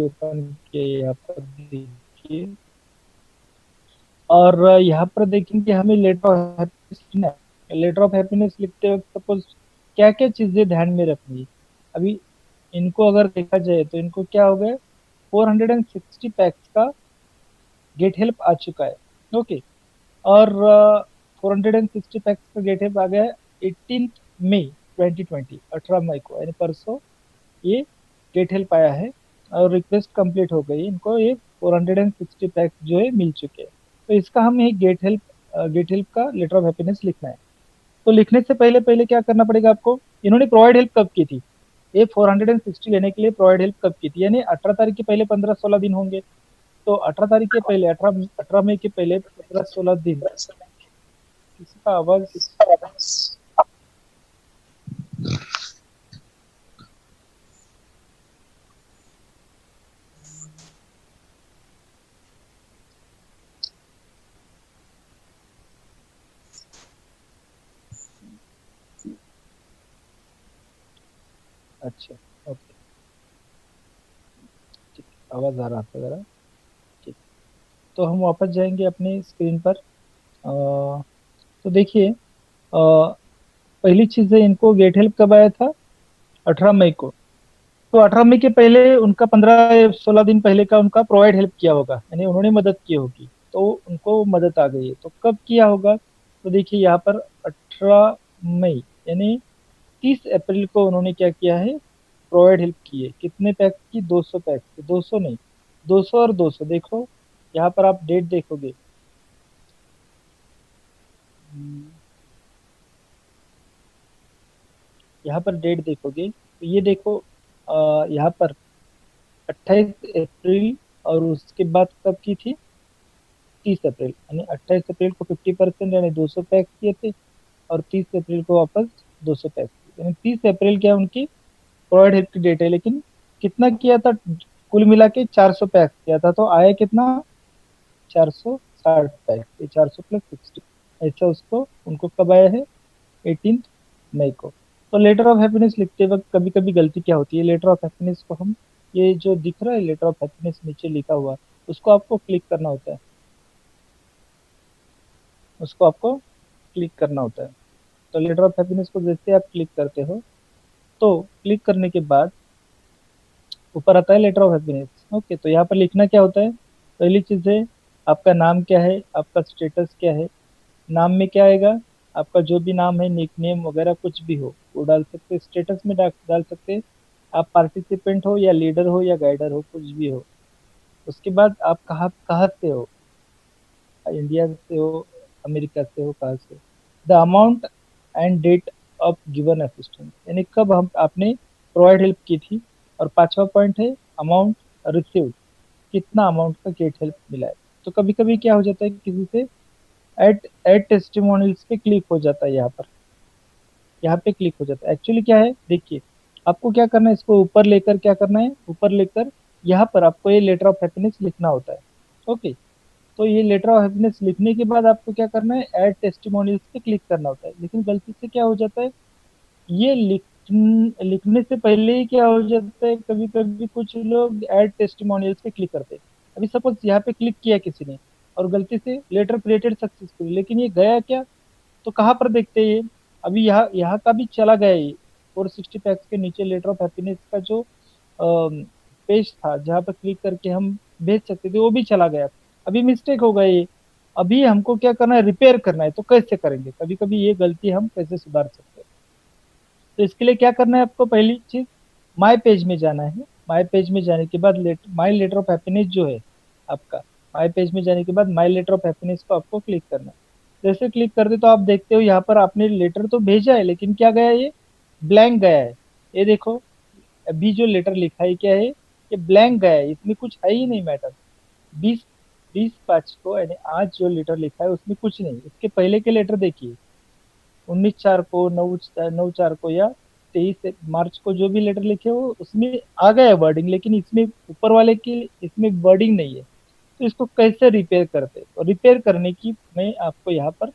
Open किया यहाँ पर देखिए, और यहाँ पर देखेंगे हमें लेटर ऑफ हैप्पीनेस लिखना है। लेटर ऑफ हैप्पीनेस लिखते वक्त सपोज क्या क्या चीजें ध्यान में रखनी है। अभी इनको अगर देखा जाए तो इनको क्या हो गया, 460 पैक्स का गेट हेल्प आ चुका है। ओके, और 460 पैक्स का गेट हेल्प आ गया है 18 मई 2020, 18 मई को, यानी परसों ये गेट हेल्प आया है और रिक्वेस्ट कंप्लीट हो गई, इनको ये 460 पैक्स जो है मिल चुके हैं। तो इसका हम एक गेट हेल्प का लेटर ऑफ हैप्पीनेस लिखना है। तो लिखने से पहले पहले क्या करना पड़ेगा आपको, इन्होंने प्रोवाइड हेल्प कब की थी, ये 460 लेने के लिए प्रोवाइड हेल्प कब की थी, यानी 18 तारीख के पहले 15-16 दिन होंगे। तो 18 तारीख के पहले, 18 मई के पहले 15-16 दिन, किसी का आवाज। अच्छा, ओके, ठीक, आवाज आ रहा था जरा। ठीक, तो हम वापस जाएंगे अपनी स्क्रीन पर। तो देखिए, पहली चीज है, इनको गेट हेल्प कब आया था, 18 मई को। तो 18 मई के पहले उनका 15-16 दिन पहले का उनका प्रोवाइड हेल्प किया होगा, यानी उन्होंने मदद की होगी, तो उनको मदद आ गई है। तो कब किया होगा, तो देखिए यहाँ पर 18 मई, यानी 30 अप्रैल को उन्होंने क्या किया है, प्रोवाइड हेल्प की है। कितने पैक्स की, 200 पैक्स, 200 नहीं, 200 और 200, देखो यहाँ पर आप डेट देखोगे। हम्म, यहाँ पर डेट देखोगे तो ये देखो, यहाँ पर 28 अप्रैल, और उसके बाद कब की थी, 30 अप्रैल, यानी 28 अप्रैल को 50% यानी 200 पैक किए थे, और 30 अप्रैल को वापस 200 पैक किए, यानी 30 अप्रैल क्या उनकी प्रोवाइड हेल्प की डेट है। लेकिन कितना किया था, कुल मिला के 400 पैक किया था, तो आया कितना, 460 पैक, ये 400 + 60, ऐसा उसको उनको कब आया है, 18 मई को। तो लेटर ऑफ हैप्पीनेस लिखते वक्त कभी कभी गलती क्या होती है, लेटर ऑफ हैप्पीनेस को हम, ये जो दिख रहा है लेटर ऑफ हैप्पीनेस नीचे लिखा हुआ, उसको आपको क्लिक करना होता है, उसको आपको क्लिक करना होता है। तो लेटर ऑफ हैप्पीनेस को जैसे आप क्लिक करते हो, तो क्लिक करने के बाद ऊपर आता है लेटर ऑफ हैप्पीनेस। ओके, तो यहाँ पर लिखना क्या होता है, पहली चीज है, आपका नाम क्या है, आपका स्टेटस क्या है। नाम में क्या आएगा, आपका जो भी नाम है, निक नेम वगैरह कुछ भी हो वो डाल सकते हैं, स्टेटस में डाल सकते हैं, आप पार्टिसिपेंट हो या लीडर हो या गाइडर हो, कुछ भी हो। उसके बाद आप कहाँ कहाँ से हो, इंडिया से हो, अमेरिका से हो, कहाँ से, the amount and date of given assistance, यानी कब हम आपने प्रोवाइड हेल्प की थी। और पांचवा पॉइंट है अमाउंट रिसीव्ड, कितना अमाउंट का गेट हेल्प मिला है। तो कभी कभी क्या हो जाता है, किसी से एड एड टेस्टिमोनियल्स पे क्लिक हो जाता है, यहाँ पे क्लिक हो जाता है। एक्चुअली क्या है देखिए, आपको क्या करना है, इसको ऊपर लेकर क्या करना है, ऊपर लेकर यहाँ पर आपको ये लेटर ऑफ हैप्पीनेस लिखना होता है। ओके, तो ये लेटर ऑफ हैप्पीनेस लिखने के बाद आपको क्या करना है, ऐड टेस्टिमोनियल्स पे क्लिक करना होता है। लेकिन गलती से क्या हो जाता है, ये लिखने से पहले ही क्या हो जाता है, कभी कभी कुछ लोग ऐड टेस्टिमोनियल्स पे क्लिक करते हैं। अभी सपोज यहाँ पे क्लिक किया किसी ने, और गलती से लेटर क्रिएटेड सक्सेसफुली, लेकिन ये गया क्या, तो कहाँ पर देखते हैं ये, अभी यहाँ यहाँ का भी चला गया ये, 460 पैक्स के नीचे लेटर ऑफ हैप्पीनेस का जो पेज था जहाँ पर क्लिक करके हम भेज सकते थे, वो भी चला गया। अभी मिस्टेक हो गई ये, अभी हमको क्या करना है, रिपेयर करना है। तो कैसे करेंगे, कभी कभी ये गलती हम कैसे सुधार सकते हैं। तो इसके लिए क्या करना है, आपको पहली चीज माई पेज में जाना है। माई पेज में जाने के बाद माई लेटर ऑफ हैप्पीनेस जो है आपका, माई पेज में जाने के बाद माई लेटर ऑफ हैप्पीनेस को आपको क्लिक करना है। जैसे क्लिक करते तो आप देखते हो यहाँ पर आपने लेटर तो भेजा है, लेकिन क्या गया, ये ब्लैंक गया है। ये देखो, अभी जो लेटर लिखा है क्या है, ये ब्लैंक गया है, इसमें कुछ है ही नहीं मैटर। 20 20/5 को, यानी आज जो लेटर लिखा है उसमें कुछ नहीं। इसके पहले के लेटर देखिए, 19/4 को, 9/4 को, या 23 मार्च को जो भी लेटर लिखे हो उसमें आ गया है वर्डिंग, लेकिन इसमें ऊपर वाले की इसमें वर्डिंग नहीं है। तो इसको कैसे रिपेयर करते हैं, तो रिपेयर करने की मैं आपको यहाँ पर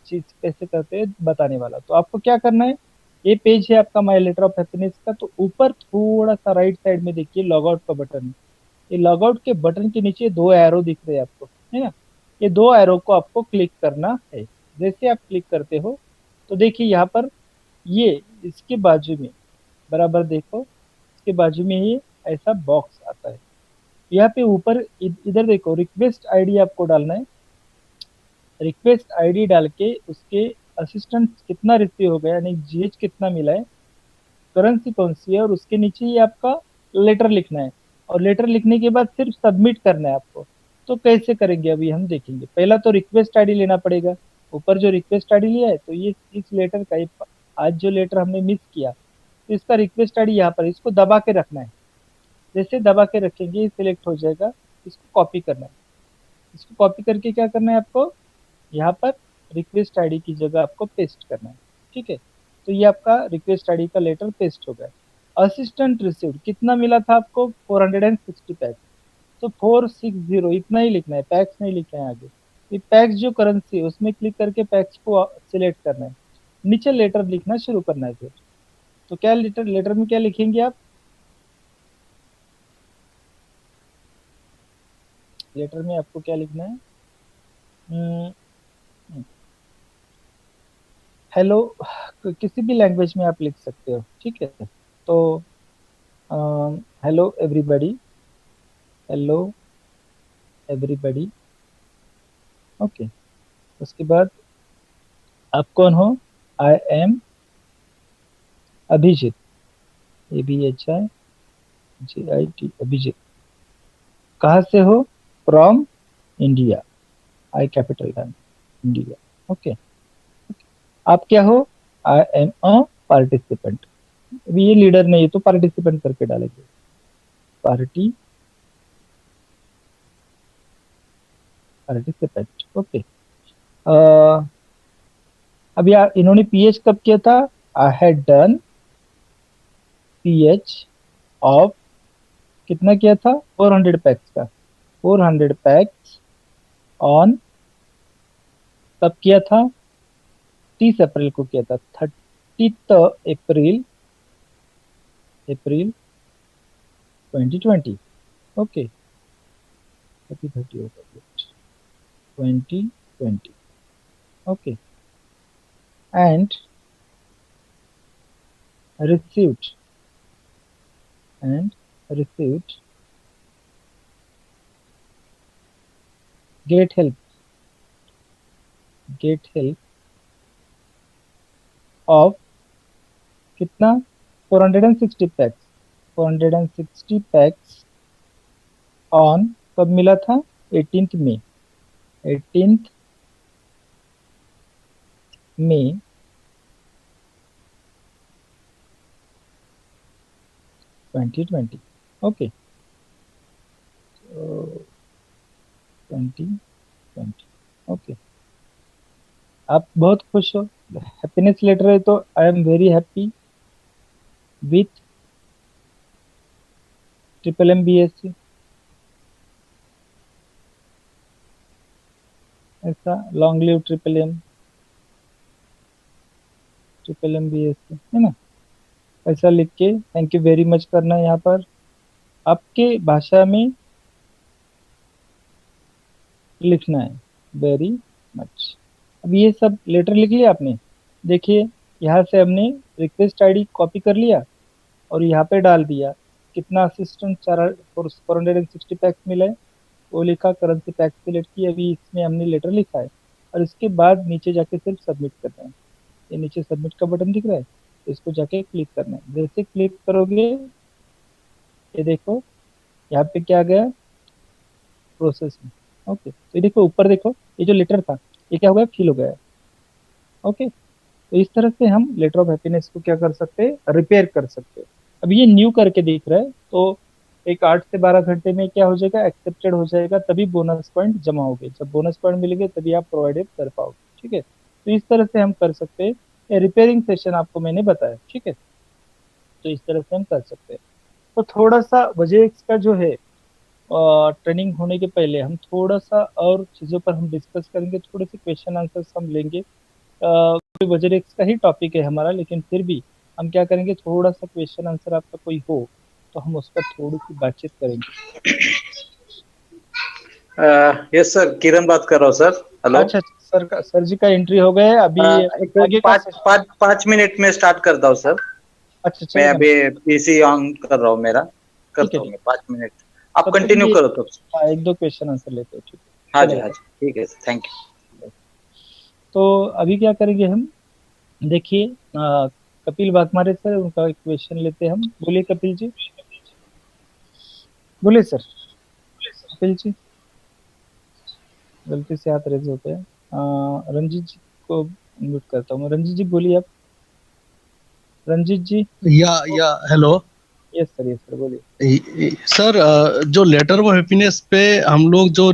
चीज कैसे करते हैं बताने वाला। तो आपको क्या करना है, ये पेज है आपका माई लेटर ऑफ हैप्पीनेस का, तो ऊपर थोड़ा सा राइट साइड में देखिए लॉग आउट का बटन है। ये लॉगआउट के बटन के नीचे दो एरो दिख रहे हैं आपको, है ना। ये दो एरो को आपको क्लिक करना है। जैसे आप क्लिक करते हो तो देखिए यहाँ पर ये इसके बाजू में बराबर देखो, इसके बाजू में ये ऐसा बॉक्स आता है। यहाँ पे ऊपर इधर देखो रिक्वेस्ट आईडी आपको डालना है। रिक्वेस्ट आईडी डाल के उसके असिस्टेंट कितना रिसीव हो गया यानी जीएच कितना मिला है, करेंसी कौन सी है, और उसके नीचे ही आपका लेटर लिखना है। और लेटर लिखने के बाद सिर्फ सबमिट करना है आपको। तो कैसे करेंगे अभी हम देखेंगे। पहला तो रिक्वेस्ट आईडी लेना पड़ेगा। ऊपर जो रिक्वेस्ट आईडी लिया है तो ये इस लेटर का आज जो लेटर हमने मिस किया तो इसका रिक्वेस्ट आईडी यहाँ पर इसको दबा के रखना है। जैसे दबा के रखेंगे ये सिलेक्ट हो जाएगा। इसको कॉपी करना है। इसको कॉपी करके क्या करना है आपको, यहाँ पर रिक्वेस्ट आईडी की जगह आपको पेस्ट करना है। ठीक है, तो ये आपका रिक्वेस्ट आईडी का लेटर पेस्ट हो गया। असिस्टेंट रिसीव्ड कितना मिला था आपको, 460 पैक्स। तो 460 इतना ही लिखना है, पैक्स नहीं लिखना है आगे। ये पैक्स जो करेंसी है उसमें क्लिक करके पैक्स को सिलेक्ट करना है। नीचे लेटर लिखना शुरू करना है फिर। तो क्या लेटर, लेटर में क्या लिखेंगे आप, लेटर में आपको क्या लिखना है, हेलो, किसी भी लैंग्वेज में आप लिख सकते हो। ठीक है, तो hello everybody, hello everybody. Okay, उसके बाद आप कौन हो, I am Abhijit, ABHIJIT, Abhijit. कहाँ से हो, फ्रॉम इंडिया, आई कैपिटल का इंडिया। ओके, आप क्या हो, आई एम अ पार्टिसिपेंट। अभी ये लीडर नहीं है तो पार्टिसिपेंट करके डालेंगे, पार्टी पार्टिसिपेंट। ओके, अब यार इन्होंने पीएच कब किया था, I had done pH of कितना किया था, 400 पैक्स का, 400 पैक्स ऑन कब किया था, 30 अप्रैल को किया था, 30 अप्रैल, अप्रैल 2020। ओके, 30 होगा 2020। Okay, and received and received get help of कितना, 460 पैक्स, 460 पैक्स ऑन कब मिला था, 18 मई, 18 मई 2020। ओके, 2020। ओके, आप बहुत खुश हो, हैप्पीनेस लेटर है तो I am very happy with MMBSc, ऐसा लॉन्ग लिव MMBSc, है ना। ऐसा लिख के थैंक यू वेरी मच करना है यहाँ पर आपके भाषा में लिखना है, वेरी मच। अब ये सब लेटर लिख लिया आपने, देखिए यहाँ से हमने रिक्वेस्ट आईडी कॉपी कर लिया और यहाँ पे डाल दिया। कितना असिस्टेंट 460 पैक्स मिला है वो लिखा, करेंसी पैक्स सिलेक्ट की, अभी इसमें हमने लेटर लिखा है। और इसके बाद नीचे जाके सिर्फ सबमिट करना है। ये नीचे सबमिट का बटन दिख रहा है, इसको जाके क्लिक करना है। जैसे क्लिक करोगे ये देखो यहाँ पे क्या आ गया, प्रोसेस में। ओके, तो ये देखो ऊपर देखो ये जो लेटर था ये क्या हो गया, फिल हो गया है। ओके, तो इस तरह से हम लेटर ऑफ हैप्पीनेस को क्या कर सकते हैं, रिपेयर कर सकते हैं। अब ये न्यू करके दिख रहा है तो एक 8 से 12 घंटे में क्या हो जाएगा, एक्सेप्टेड हो जाएगा, तभी बोनस पॉइंट जमा होगे। जब बोनस पॉइंट मिलेंगे तभी आप प्रोवाइड कर पाओगे। ठीक है, तो इस तरह से हम कर सकते हैं। ये रिपेयरिंग सेशन आपको मैंने बताया। ठीक है, तो इस तरह से हम कर सकते हैं। तो थोड़ा सा वजह का जो है ट्रेनिंग होने के पहले हम थोड़ा सा और चीज़ों पर हम डिस्कस करेंगे, थोड़े से क्वेश्चन आंसर्स हम लेंगे। वजरेक्स का ही टॉपिक है हमारा, लेकिन फिर भी हम क्या करेंगे, थोड़ा सा क्वेश्चन आंसर आपका कोई हो तो हम उस पर थोड़ी सी बातचीत करेंगे। यस सर, किरण बात कर रहा हूँ सर। हेलो। अच्छा अच्छा, सर जी का एंट्री हो गया है अभी। एक आगे का पाँच पाँच 5 मिनट में स्टार्ट करता हूँ सर। अच्छा मैं चलेगा ना। अभी पीसी ऑन कर रहा हूँ मेरा। ठीक है करता हूँ ठीक मैं है। 5 मिनट। आप तब तक कंटिन्यू ये करो तब। हाँ, एक दो क्वेश्चन आंसर लेते हैं, ठीक हाँ है जी, चलेगा। हाँ जी, ठीक है सर, थैंक तो अभी क्या करेंगे हम, देखिए कपिल वाघमारे सर, उनका एक क्वेश्चन लेते हैं हम। बोलिए कपिल जी, बोलिए सर। कपिल जी, गलती से हाथ रेज होते हैं। रंजीत जी को म्यूट करता हूँ मैं। रंजीत जी बोलिए आप। रंजीत जी। या हेलो। यस सर बोलिए। सर, जो लेटर ऑफ हैप्पीनेस पे हम लोग जो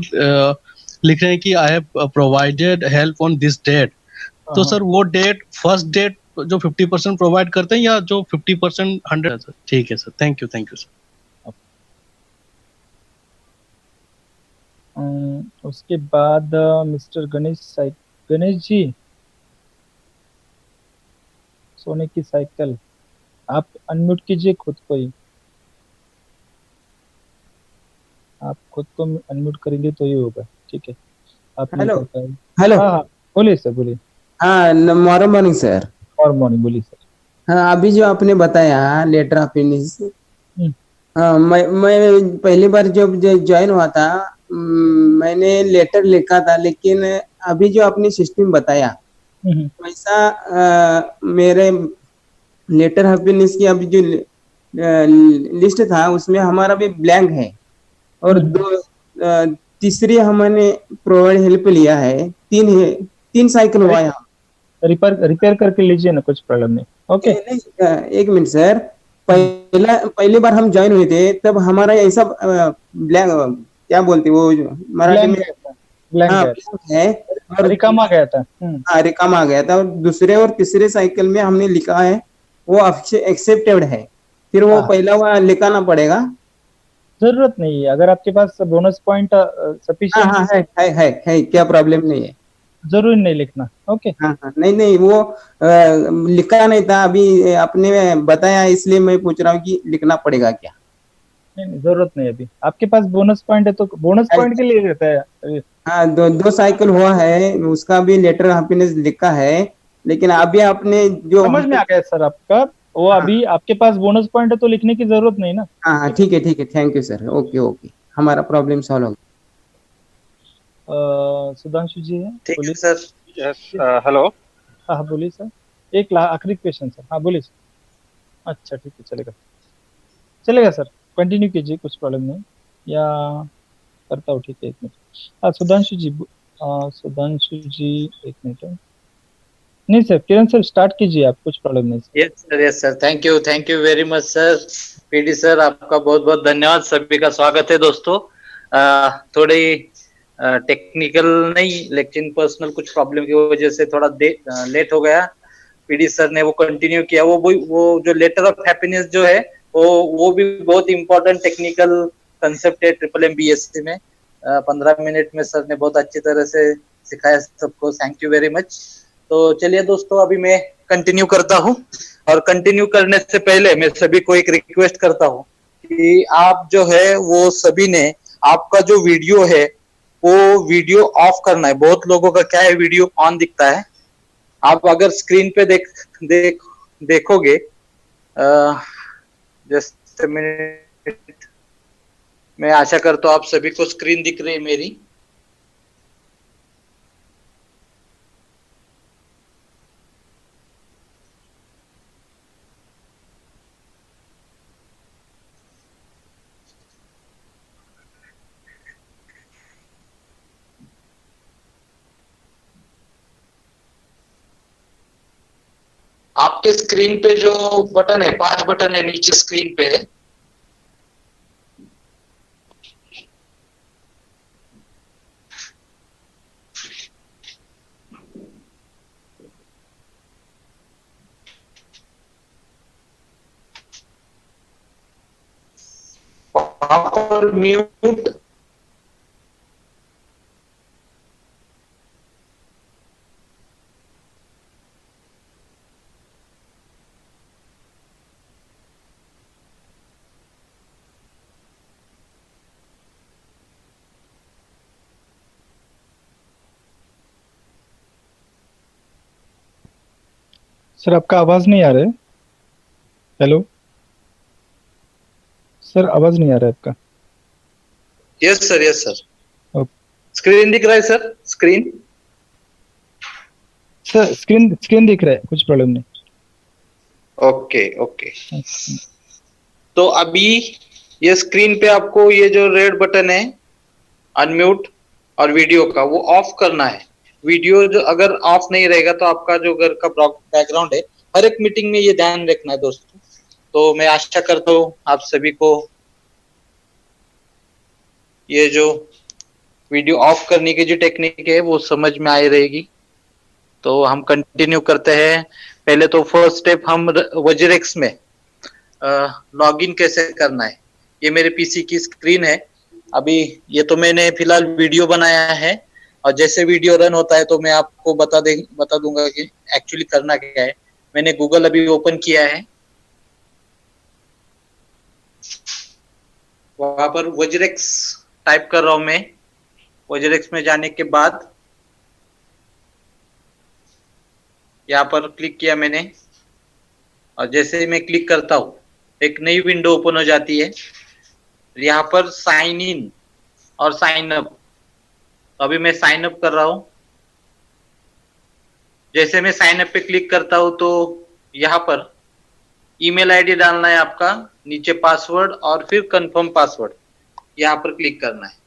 लिख रहे हैं कि I have provided help on this date, हाँ तो हाँ। सर वो डेट फर्स्ट डेट जो 50% प्रोवाइड करते हैं या जो 50% 100? सर ठीक है सर, थैंक यू सर। उसके बाद मिस्टर गणेश जी, सोने की साइकिल, आप अनम्यूट कीजिए खुद को ही। आप खुद को अनम्यूट करेंगे तो ये होगा, ठीक है। आप नहीं हेलो। कर पाए। हेलो। हाँ हाँ, बोलिए सर बोलिए। हाँ, मॉर्निंग सर। और मॉर्निंग, बोलिए सर। हाँ, अभी जो आपने बताया लेटर ऑफ फिनिश। हम्म हाँ, मैं पहली बार जब ज्वाइन हुआ था, मैंने लेटर लिखा था, लेकिन अभी जो आपने सिस्टम बताया हम्म वैसा मेरे लेटर ऑफ फिनिश की अभी जो लिस्ट था उसमें हमारा भी ब्लैंक है। और हम्म। तीसरी हमने प्रोवाइड हेल्प लिया है, तीन साइकिल हुआ है। रिपेयर रिपेयर करके लीजिए ना, कुछ प्रॉब्लम नहीं। ओके। नहीं, एक मिनट सर। हम्म। पहली बार हम ज्वाइन हुए थे तब हमारा ऐसा ब्लैंक, क्या बोलते वो जो मराठी ब्लैंक में। गया था, ब्लैंक हाँ, गया था। ब्लैंक है। और रिकामा गया था। हाँ, रिकम आ गया था, और दूसरे और तीसरे साइकिल में हमने लिखा है वो एक्सेप्टेड है। फिर वो हाँ, पहला हुआ लिखाना पड़ेगा। जरूरत नहीं है, अगर आपके पास बोनस पॉइंट हाँ सफिशिएंट हाँ, है है, क्या प्रॉब्लम नहीं है। जरूरी नहीं लिखना। ओके। हाँ हाँ, नहीं नहीं, वो लिखा नहीं था, अभी आपने बताया इसलिए मैं पूछ रहा हूँ कि लिखना पड़ेगा क्या। नहीं नहीं, जरूरत नहीं अभी। आपके पास बोनस पॉइंट है तो बोनस है। पॉइंट के लिए रहता है अभी। हाँ, दो दो साइकिल हुआ है, उसका भी लेटर हैप्पीनेस लिखा है, लेकिन अभी आपने जो समझ में हमको। आ गया सर आपका। वो हाँ अभी आपके पास बोनस पॉइंट है तो लिखने की जरूरत नहीं ना। हाँ हाँ, ठीक है। ठीक है, thank you sir, okay okay, हमारा प्रॉब्लम सॉल्व हो सुधांशु जी है, ठीक बोलिए। है सर। यस। हेलो। हाँ हाँ, बोलिए सर। एक आखिरी क्वेश्चन सर, हाँ बोलिए सर। अच्छा ठीक है, चलेगा चलेगा सर। कंटिन्यू कीजिए, कुछ प्रॉब्लम नहीं। या करता हूँ, ठीक है, एक मिनट। हाँ सुधांशु जी, सुधांशु जी, एक मिनट। नहीं सर, किरण सर स्टार्ट कीजिए आप, कुछ प्रॉब्लम नहीं sir. Yes sir, thank you very much sir. PD sir, आपका बहुत बहुत धन्यवाद। सभी का स्वागत है दोस्तों। थोड़ी टेक्निकल नहीं, लेकिन पर्सनल कुछ प्रॉब्लम की वजह से थोड़ा लेट हो गया। पीडी सर ने वो कंटिन्यू किया। वो जो लेटर ऑफ हैप्पीनेस जो है, वो भी बहुत इंपॉर्टेंट टेक्निकल कंसेप्ट है ट्रिपल MBSC में। 15 मिनट में सर ने बहुत अच्छी तरह से सिखाया सबको। Thank you very much. तो चलिए दोस्तों, अभी मैं कंटिन्यू करता हूँ। और कंटिन्यू करने से पहले मैं सभी को एक रिक्वेस्ट करता हूँ कि आप जो है वो सभी ने आपका जो वीडियो है वो वीडियो ऑफ करना है। बहुत लोगों का क्या है, वीडियो ऑन दिखता है। आप अगर स्क्रीन पे देखोगे, जस्ट मिनट, मैं आशा करता हूँ आप सभी को स्क्रीन दिख रही है मेरी। आपके स्क्रीन पे जो बटन है, 5 बटन है नीचे स्क्रीन पे। वहां पर म्यूट, सर आपका आवाज नहीं आ रहा है। हेलो सर, आवाज नहीं आ रहा है आपका। Yes sir, yes sir. Okay. Screen दिख रहा है sir? Screen sir screen screen दिख रहा है, कुछ प्रॉब्लम नहीं। Okay okay. ओके। तो अभी ये स्क्रीन पे आपको ये जो रेड बटन है अनम्यूट और वीडियो का, वो ऑफ करना है। वीडियो जो अगर ऑफ नहीं रहेगा तो आपका जो घर का बैकग्राउंड है, हर एक मीटिंग में ये ध्यान रखना है दोस्तों। तो मैं आशा करता हूँ आप सभी को ये जो वीडियो ऑफ करने की जो टेक्निक है वो समझ में आई रहेगी। तो हम कंटिन्यू करते हैं। पहले तो फर्स्ट स्टेप हम वज्रेक्स में लॉगिन कैसे करना है। ये मेरे पीसी की स्क्रीन है। अभी ये तो मैंने फिलहाल वीडियो बनाया है, और जैसे वीडियो रन होता है तो मैं आपको बता दूंगा कि एक्चुअली करना क्या है। मैंने गूगल अभी ओपन किया है, वहां पर वज्रेक्स टाइप कर रहा हूं मैं। वज्रेक्स में जाने के बाद यहाँ पर क्लिक किया मैंने, और जैसे ही मैं क्लिक करता हूँ एक नई विंडो ओपन हो जाती है। यहाँ पर साइन इन और साइन अप, तो अभी मैं साइन अप कर रहा हूँ। जैसे मैं साइन अप पे क्लिक करता हूँ तो यहाँ पर ईमेल आईडी डालना है आपका, नीचे पासवर्ड और फिर कंफर्म पासवर्ड, यहाँ पर क्लिक करना है।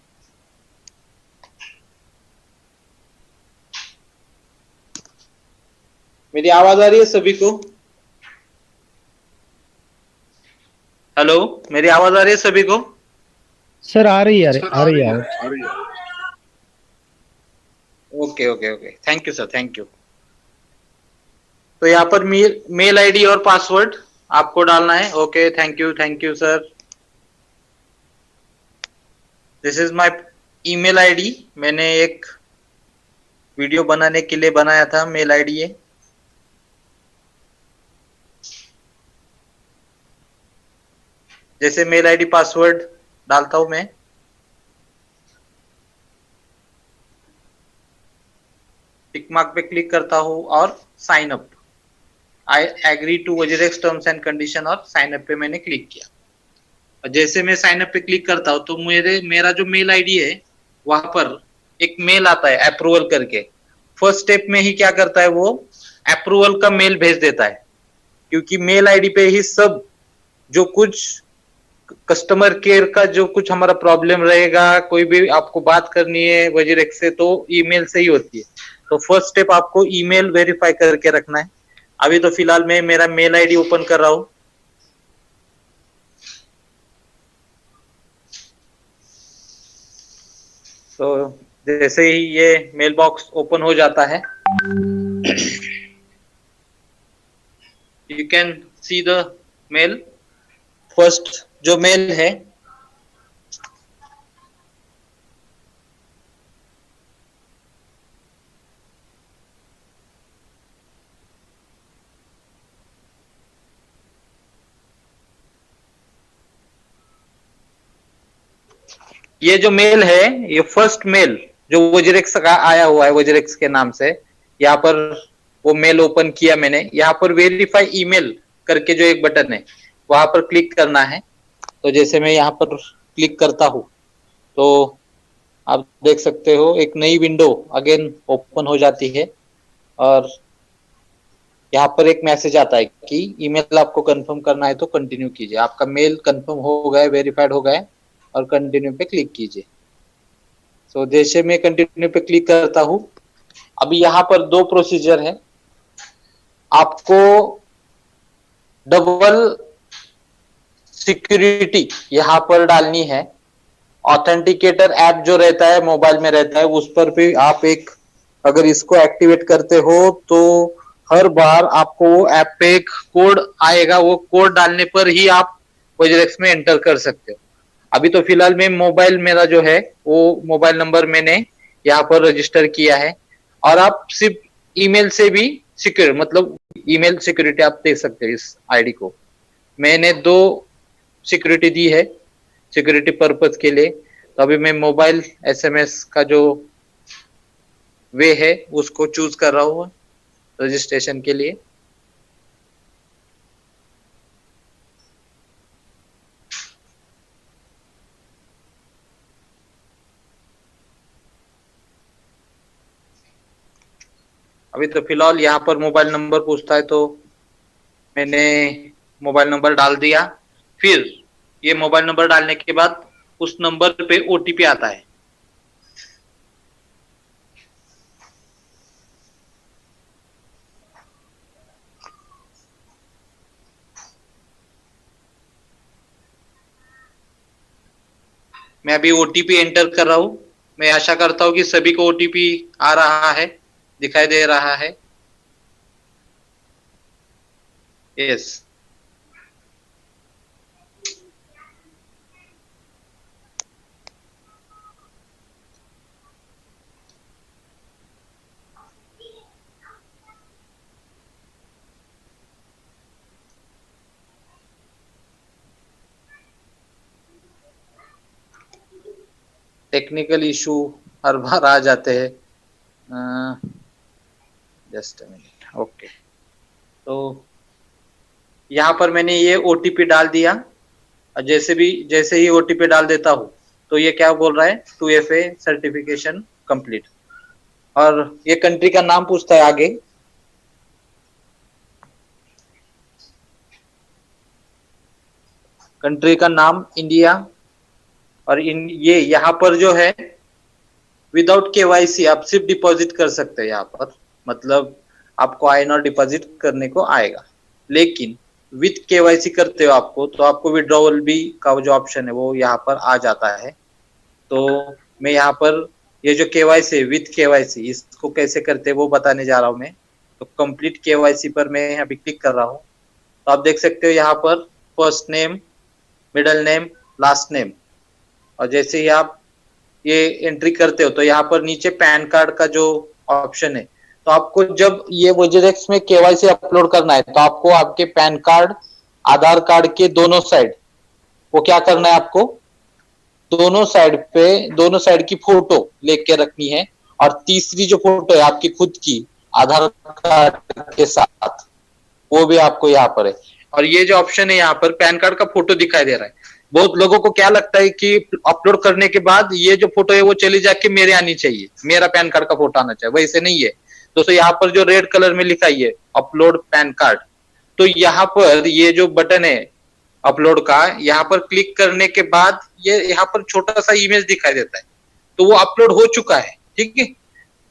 मेरी आवाज आ रही है सभी को? हेलो, मेरी आवाज आ रही है सभी को? सर आ रही है, आ रही है आवाज। Okay okay okay, thank you sir, thank you. तो यहाँ पर मेल आईडी और पासवर्ड आपको डालना है। Okay, thank you sir. This is my email ID. मैंने एक वीडियो बनाने के लिए बनाया था मेल आईडी है। जैसे मेल आईडी पासवर्ड डालता हूं मैं, टिक मार्क पे क्लिक करता हूं और sign up, I agree to WazirX terms and condition, और साइन अप पे मैंने क्लिक किया। और जैसे मैं साइन अप पे क्लिक करता हूं तो मेरा जो मेल आईडी है वहां पर एक मेल आता है अप्रूवल करके। फर्स्ट स्टेप में ही क्या करता है, वो अप्रूवल का मेल भेज देता है, क्योंकि मेल आईडी पे ही सब जो कुछ कस्टमर केयर का जो कुछ हमारा प्रॉब्लम रहेगा, कोई भी आपको बात करनी है वज्रेक्स से तो ईमेल से ही होती है। तो फर्स्ट स्टेप आपको ईमेल वेरीफाई करके रखना है। अभी तो फिलहाल मैं मेरा मेल आईडी ओपन कर रहा हूं। तो जैसे ही ये मेल बॉक्स ओपन हो जाता है, you can see the mail. First जो मेल है, ये जो मेल है, ये फर्स्ट मेल जो वज्रेक्स का आया हुआ है वज्रेक्स के नाम से, यहाँ पर वो मेल ओपन किया मैंने। यहाँ पर वेरीफाई ईमेल करके जो एक बटन है वहां पर क्लिक करना है। तो जैसे मैं यहाँ पर क्लिक करता हूं तो आप देख सकते हो एक नई विंडो अगेन ओपन हो जाती है, और यहाँ पर एक मैसेज आता है कि ईमेल आपको कंफर्म करना है तो कंटिन्यू कीजिए। आपका मेल कंफर्म हो गया, वेरीफाइड हो गया, और कंटिन्यू पे क्लिक कीजिए। तो जैसे मैं कंटिन्यू पे क्लिक करता हूं, अभी यहाँ पर दो प्रोसीजर है। आपको डबल सिक्योरिटी यहाँ पर डालनी है। ऑथेंटिकेटर ऐप जो रहता है मोबाइल में रहता है, उस पर भी आप एक अगर इसको एक्टिवेट करते हो तो हर बार आपको वो ऐप पे एक कोड आएगा, वो कोड डालने पर ही आप वज्रेक्स में एंटर कर सकते हो। अभी तो फिलहाल में मोबाइल मेरा जो है वो मोबाइल नंबर मैंने यहाँ पर रजिस्टर किया है, और आप सिर्फ ईमेल से भी सिक्योर, मतलब ईमेल सिक्योरिटी आप देख सकते हैं इस आईडी को। मैंने दो सिक्योरिटी दी है सिक्योरिटी पर्पज के लिए। तो अभी मैं मोबाइल एसएमएस का जो वे है उसको चूज कर रहा हूँ रजिस्ट्रेशन के लिए। अभी तो फिलहाल यहाँ पर मोबाइल नंबर पूछता है, तो मैंने मोबाइल नंबर डाल दिया। फिर ये मोबाइल नंबर डालने के बाद उस नंबर पे ओटीपी आता है। मैं अभी ओटीपी एंटर कर रहा हूं। मैं आशा करता हूं कि सभी को ओटीपी आ रहा है, दिखाई दे रहा है। यस, टेक्निकल इशू हर बार आ जाते हैं। Just a minute. ओके, तो यहाँ पर मैंने ये ओटीपी डाल दिया, और जैसे ही ओटीपी डाल देता हूँ तो ये क्या बोल रहा है, 2FA सर्टिफिकेशन कंप्लीट। और ये कंट्री का नाम पूछता है आगे। कंट्री का नाम इंडिया, और ये यहाँ पर जो है विदाउट केवाईसी आप सिर्फ डिपॉजिट कर सकते हैं यहाँ पर, मतलब आपको INR डिपॉजिट करने को आएगा। लेकिन विथ केवाईसी करते हो आपको, तो आपको विड्रॉवल भी का जो ऑप्शन है वो यहाँ पर आ जाता है। तो मैं यहाँ पर ये जो केवाईसी विथ केवाईसी इसको कैसे करते हैं वो बताने जा रहा हूँ मैं। तो कंप्लीट केवाईसी पर मैं अभी क्लिक कर रहा हूँ। तो आप देख सकते हो यहाँ पर first name, middle name, last name, और जैसे ही आप ये एंट्री करते हो तो यहाँ पर नीचे पैन कार्ड का जो ऑप्शन है, तो आपको जब ये वोजेरेक्स में केवाईसी अपलोड करना है तो आपको आपके पैन कार्ड, आधार कार्ड के दोनों साइड वो क्या करना है, आपको दोनों साइड की फोटो लेके रखनी है। और तीसरी जो फोटो है आपकी खुद की आधार कार्ड के साथ, वो भी आपको यहाँ पर है। और ये जो ऑप्शन है यहाँ पर पैन कार्ड का फोटो दिखाई दे रहा है। बहुत लोगों को क्या लगता है कि अपलोड करने के बाद ये जो फोटो है वो चली जाके मेरे आनी चाहिए, मेरा पैन कार्ड का फोटो आना चाहिए, वैसे नहीं है दोस्तों। यहाँ पर जो रेड कलर में लिखा है अपलोड पैन कार्ड, तो यहाँ पर ये जो बटन है अपलोड का, यहाँ पर क्लिक करने के बाद ये यहाँ पर छोटा सा इमेज दिखाई देता है, तो वो अपलोड हो चुका है। ठीक है,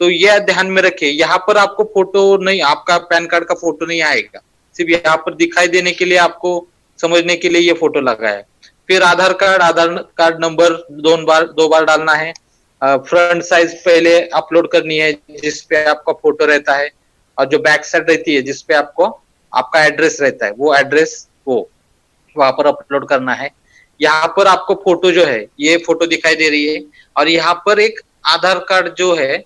तो ये ध्यान में रखिए, यहाँ पर आपको फोटो नहीं, आपका पैन कार्ड का फोटो नहीं आएगा, सिर्फ यहाँ पर दिखाई देने के लिए, आपको समझने के लिए ये फोटो लगा है। फिर आधार कार्ड नंबर दो बार डालना है। फ्रंट साइज पहले अपलोड करनी है जिसपे आपका फोटो रहता है, और जो बैक साइड रहती है जिसपे आपको आपका एड्रेस रहता है, वो एड्रेस वो वहां पर अपलोड करना है। यहाँ पर आपको फोटो जो है ये फोटो दिखाई दे रही है, और यहाँ पर एक आधार कार्ड जो है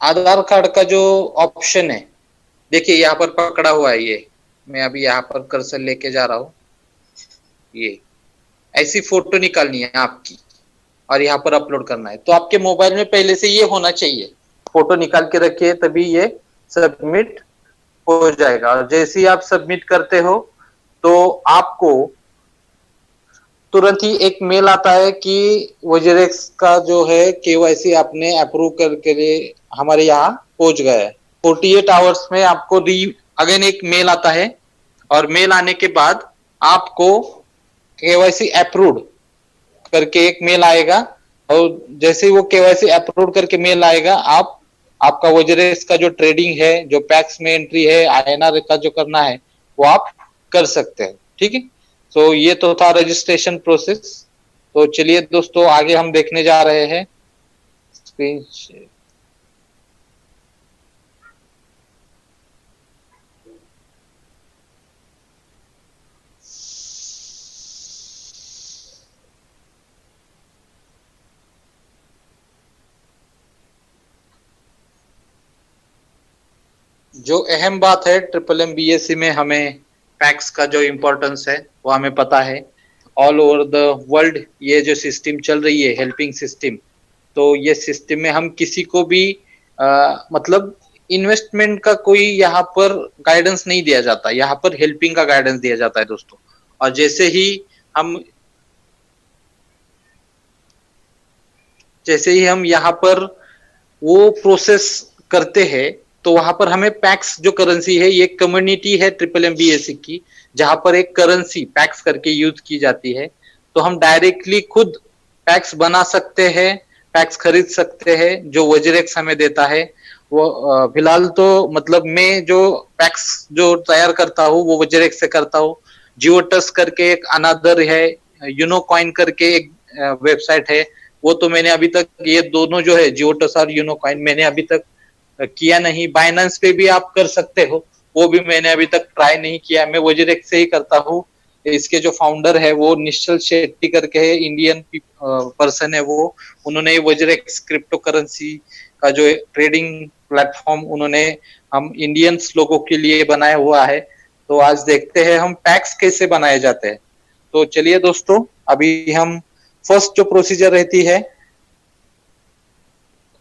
आधार कार्ड का जो ऑप्शन है, देखिए यहाँ पर पकड़ा हुआ है ये, मैं अभी यहाँ पर कर्सर लेके जा रहा हूँ। ये ऐसी फोटो निकालनी है आपकी और यहाँ पर अपलोड करना है। तो आपके मोबाइल में पहले से ये होना चाहिए, फोटो निकाल के रखिए, तभी ये सबमिट हो जाएगा। और जैसे ही आप सबमिट करते हो तो आपको तुरंत ही एक मेल आता है कि वोजेरेक्स का जो है केवाईसी आपने अप्रूव करके लिए हमारे यहाँ पहुंच गया है। 48 आवर्स में आपको अगेन एक मेल आता है, और मेल आने के बाद आपको केवाईसी अप्रूव्ड करके एक मेल आएगा, और जैसे ही वो केवाईसी अप्रूव करके मेल आएगा, आपका वोजेरेक्स का जो ट्रेडिंग है, जो पैक्स में एंट्री है, INR का जो करना है वो आप कर सकते हैं। ठीक है, तो ये तो था रजिस्ट्रेशन प्रोसेस। तो चलिए दोस्तों आगे हम देखने जा रहे हैं। स्क्रीन शेयर, जो अहम बात है ट्रिपल MBSc में, हमें पैक्स का जो इम्पोर्टेंस है वो हमें पता है। ऑल ओवर द वर्ल्ड ये जो सिस्टम चल रही है, हेल्पिंग सिस्टम, तो ये सिस्टम में हम किसी को भी मतलब इन्वेस्टमेंट का कोई यहाँ पर गाइडेंस नहीं दिया जाता, यहाँ पर हेल्पिंग का गाइडेंस दिया जाता है दोस्तों। और जैसे ही हम जैसे ही हम यहाँ पर वो प्रोसेस करते हैं तो वहां पर हमें पैक्स जो करेंसी है, ये कम्युनिटी है ट्रिपल MBAC की, जहां पर एक करेंसी पैक्स करके यूज की जाती है। तो हम डायरेक्टली खुद पैक्स बना सकते हैं, पैक्स खरीद सकते हैं, जो वज्रेक्स हमें देता है। वो फिलहाल तो मतलब मैं जो पैक्स जो तैयार करता हूँ वो वज्रेक्स से करता हूँ। जियोटस करके एक अनदर है, यूनोकॉइन करके एक वेबसाइट है, वो तो मैंने अभी तक, ये दोनों जो है जियोटस और यूनोकॉइन, मैंने अभी तक किया नहीं। बाइनेंस पे भी आप कर सकते हो, वो भी मैंने अभी तक ट्राई नहीं किया, मैं वज्रेक्स से ही करता हूँ। इसके जो फाउंडर है वो निश्चल शेट्टी करके है, इंडियन पर्सन है वो। उन्होंने वज्रेक्स क्रिप्टो करेंसी का जो ट्रेडिंग प्लेटफॉर्म उन्होंने हम इंडियंस लोगों के लिए बनाया हुआ है। तो आज देखते हैं हम पैक्स कैसे बनाए जाते हैं। तो चलिए दोस्तों, अभी हम फर्स्ट जो प्रोसीजर रहती है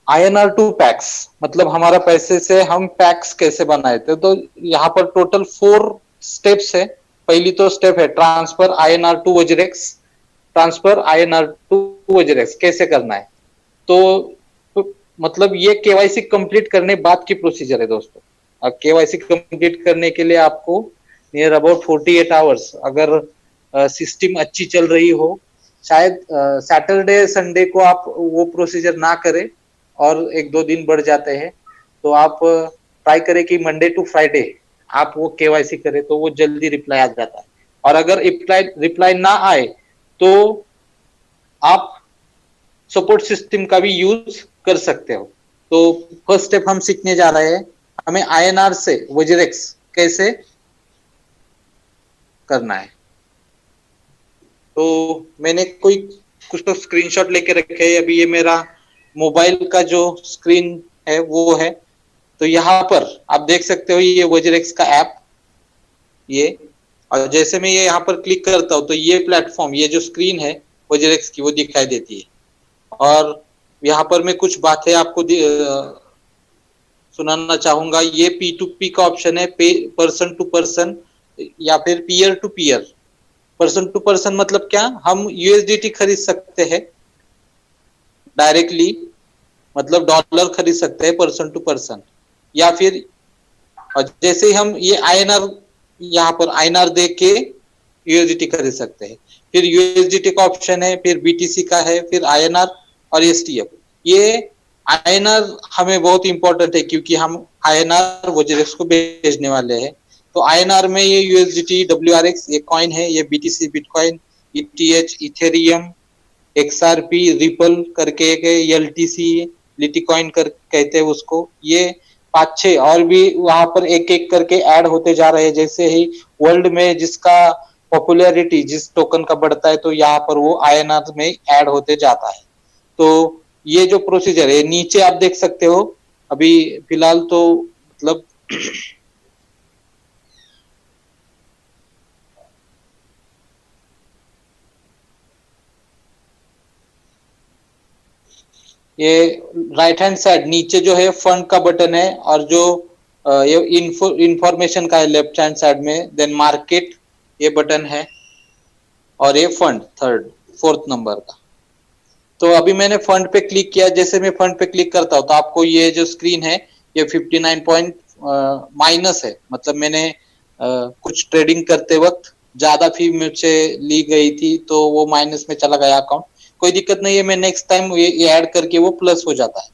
INR टू पैक्स, मतलब हमारा पैसे से हम पैक्स कैसे बनाए थे। तो यहाँ पर टोटल 4 स्टेप्स है। पहली तो स्टेप है transfer INR to WazirX. Transfer INR to WazirX कैसे करना है, तो मतलब ये KYC कंप्लीट करने बाद की प्रोसीजर है दोस्तों। अब KYC कंप्लीट करने के लिए आपको नियर अबाउट 48 आवर्स, अगर सिस्टम अच्छी चल रही हो, शायद सैटरडे संडे को आप वो प्रोसीजर ना करें और 1-2 दिन बढ़ जाते हैं, तो आप ट्राई करें कि मंडे टू फ्राइडे आप वो KYC करें, तो वो जल्दी रिप्लाई आ जाता है। और अगर रिप्लाई ना आए तो आप सपोर्ट सिस्टम का भी यूज कर सकते हो। तो फर्स्ट स्टेप हम सीखने जा रहे हैं, हमें INR से वज्रेक्स कैसे करना है। तो मैंने कुछ तो स्क्रीनशॉट लेके रखे हैं। अभी ये मेरा मोबाइल का जो स्क्रीन है वो है। तो यहाँ पर आप देख सकते हो ये वज्रेक्स का ऐप, ये, और जैसे मैं ये यहाँ पर क्लिक करता हूँ तो ये प्लेटफॉर्म, ये जो स्क्रीन है वज्रेक्स की, वो दिखाई देती है। और यहाँ पर मैं कुछ बातें आपको सुनाना चाहूंगा। ये P2P का ऑप्शन है, पर्सन टू पर्सन या फिर peer to peer. Person to person मतलब क्या, हम USDT खरीद सकते हैं डायरेक्टली, मतलब डॉलर खरीद सकते हैं पर्सन टू पर्सन, या फिर और जैसे ही हम ये INR, यहाँ पर INR दे के USDT खरीद सकते हैं। फिर USDT का ऑप्शन है, फिर BTC का है, फिर INR और STF। ये INR हमें बहुत इंपॉर्टेंट है क्योंकि हम INR वज्रेक्स को भेजने वाले हैं। तो INR में ये USDT, WRX ये कॉइन है, ये BTC bitcoin, ETH Ethereum, XRP ripple करके एक LTC लिटिकॉइन कर कहते हैं उसको। ये 5-6 और भी वहां पर एक एक करके ऐड होते जा रहे हैं। जैसे ही वर्ल्ड में जिसका पॉपुलैरिटी जिस टोकन का बढ़ता है तो यहाँ पर वो INR में ऐड होते जाता है। तो ये जो प्रोसीजर है नीचे आप देख सकते हो। अभी फिलहाल तो मतलब ये राइट हैंड साइड नीचे जो है फंड का बटन है, और जो ये इंफॉर्मेशन का है लेफ्ट हैंड साइड में, देन मार्केट ये बटन है, और ये फंड 4th नंबर का। तो अभी मैंने फंड पे क्लिक किया। जैसे मैं फंड पे क्लिक करता हूँ तो आपको ये जो स्क्रीन है ये 59 पॉइंट माइनस है, मतलब मैंने कुछ ट्रेडिंग करते वक्त ज्यादा फी मुझसे ली गई थी तो वो माइनस में चला गया अकाउंट। कोई दिक्कत नहीं है, मैं नेक्स्ट टाइम ये ऐड करके वो प्लस हो जाता है।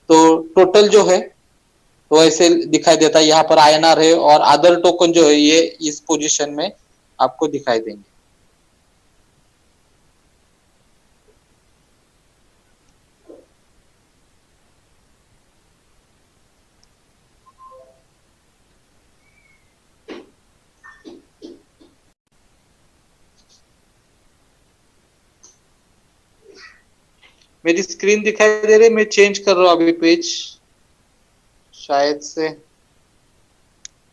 तो टोटल जो है तो ऐसे दिखाई देता है। यहाँ पर INR है और अदर टोकन जो है ये इस पोजीशन में आपको दिखाई देंगे। मेरी स्क्रीन दिखाई दे रही है, मैं चेंज कर रहा हूं अभी पेज शायद से।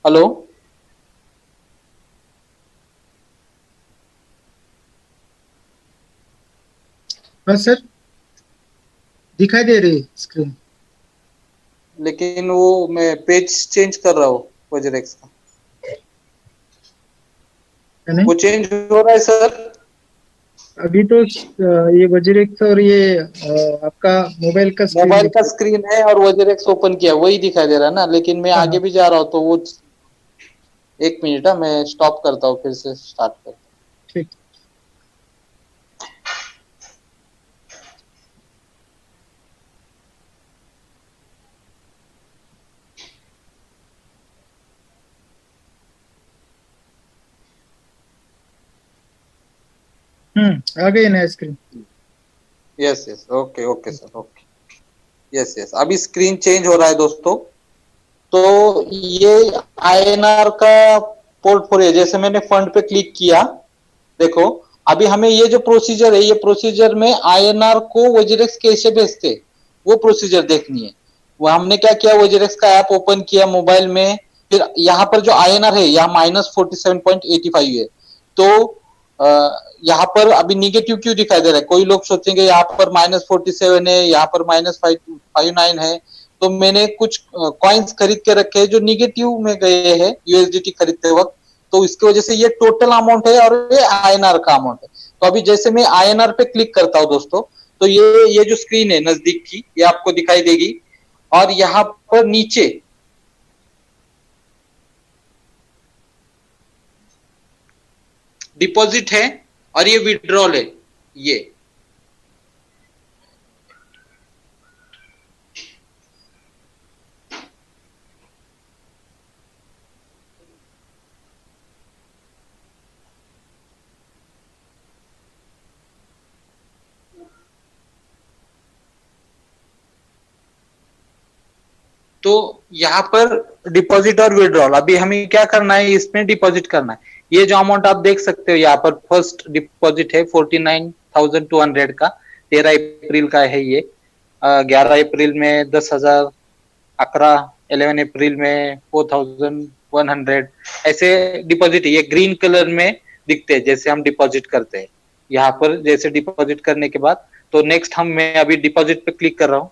हेलो, हाँ सर, दिखाई दे रही स्क्रीन, लेकिन वो मैं पेज चेंज कर रहा हूँ वज्रेक्स का, नहीं? वो चेंज हो रहा है सर। अभी तो ये वज्रेक्स और ये आपका मोबाइल का स्क्रीन मोबाइल का स्क्रीन है और वज्रेक्स ओपन किया वही दिखाई दे रहा है ना, लेकिन मैं आगे भी जा रहा हूँ तो वो, एक मिनट है, मैं स्टॉप करता हूँ फिर से स्टार्ट करता ठीक। आ गई नया स्क्रीन। हूँ। Yes yes, okay okay sir, okay, yes yes, अभी स्क्रीन चेंज हो रहा है दोस्तों। तो ये आईएनआर का पोर्टफोलियो, जैसे मैंने फंड पे क्लिक किया, देखो अभी हमें ये जो प्रोसीजर है, ये प्रोसीजर में आईएनआर को वज्रेक्स कैसे भेजते, वो प्रोसीजर देखनी है। वो हमने क्या किया, वज्रेक्स का ऐप ओपन किया मोबाइल में, फिर यहाँ पर जो आईएनआर है यहाँ -47.85 है। तो यहाँ पर अभी निगेटिव क्यों दिखाई दे रहा है, कोई लोग सोचेंगे यहाँ पर -47 है, यहाँ पर -559 है। तो मैंने कुछ कॉइन्स खरीद के रखे हैं जो निगेटिव में गए हैं यूएसडीटी खरीदते वक्त, तो इसकी वजह से ये टोटल अमाउंट है और ये आईएनआर का अमाउंट है। तो अभी जैसे मैं आईएनआर पे क्लिक करता हूं दोस्तों, तो ये जो स्क्रीन है नजदीक की, ये आपको दिखाई देगी, और यहाँ पर नीचे डिपॉजिट है और ये विड्रॉल है। ये तो यहाँ पर डिपॉजिट और विड्रॉल, अभी हमें क्या करना है, इसमें डिपॉजिट करना है। ये जो अमाउंट आप देख सकते हो यहाँ पर फर्स्ट डिपॉजिट है 49,200 का, 13 अप्रैल का है ये। 11 अप्रैल में 10,000, 11 अप्रैल में 4,100, ऐसे डिपॉजिट। ये ग्रीन कलर में दिखते हैं जैसे हम डिपॉजिट करते हैं। यहाँ पर जैसे डिपॉजिट करने के बाद, तो नेक्स्ट मैं अभी डिपॉजिट पे क्लिक कर रहा हूँ।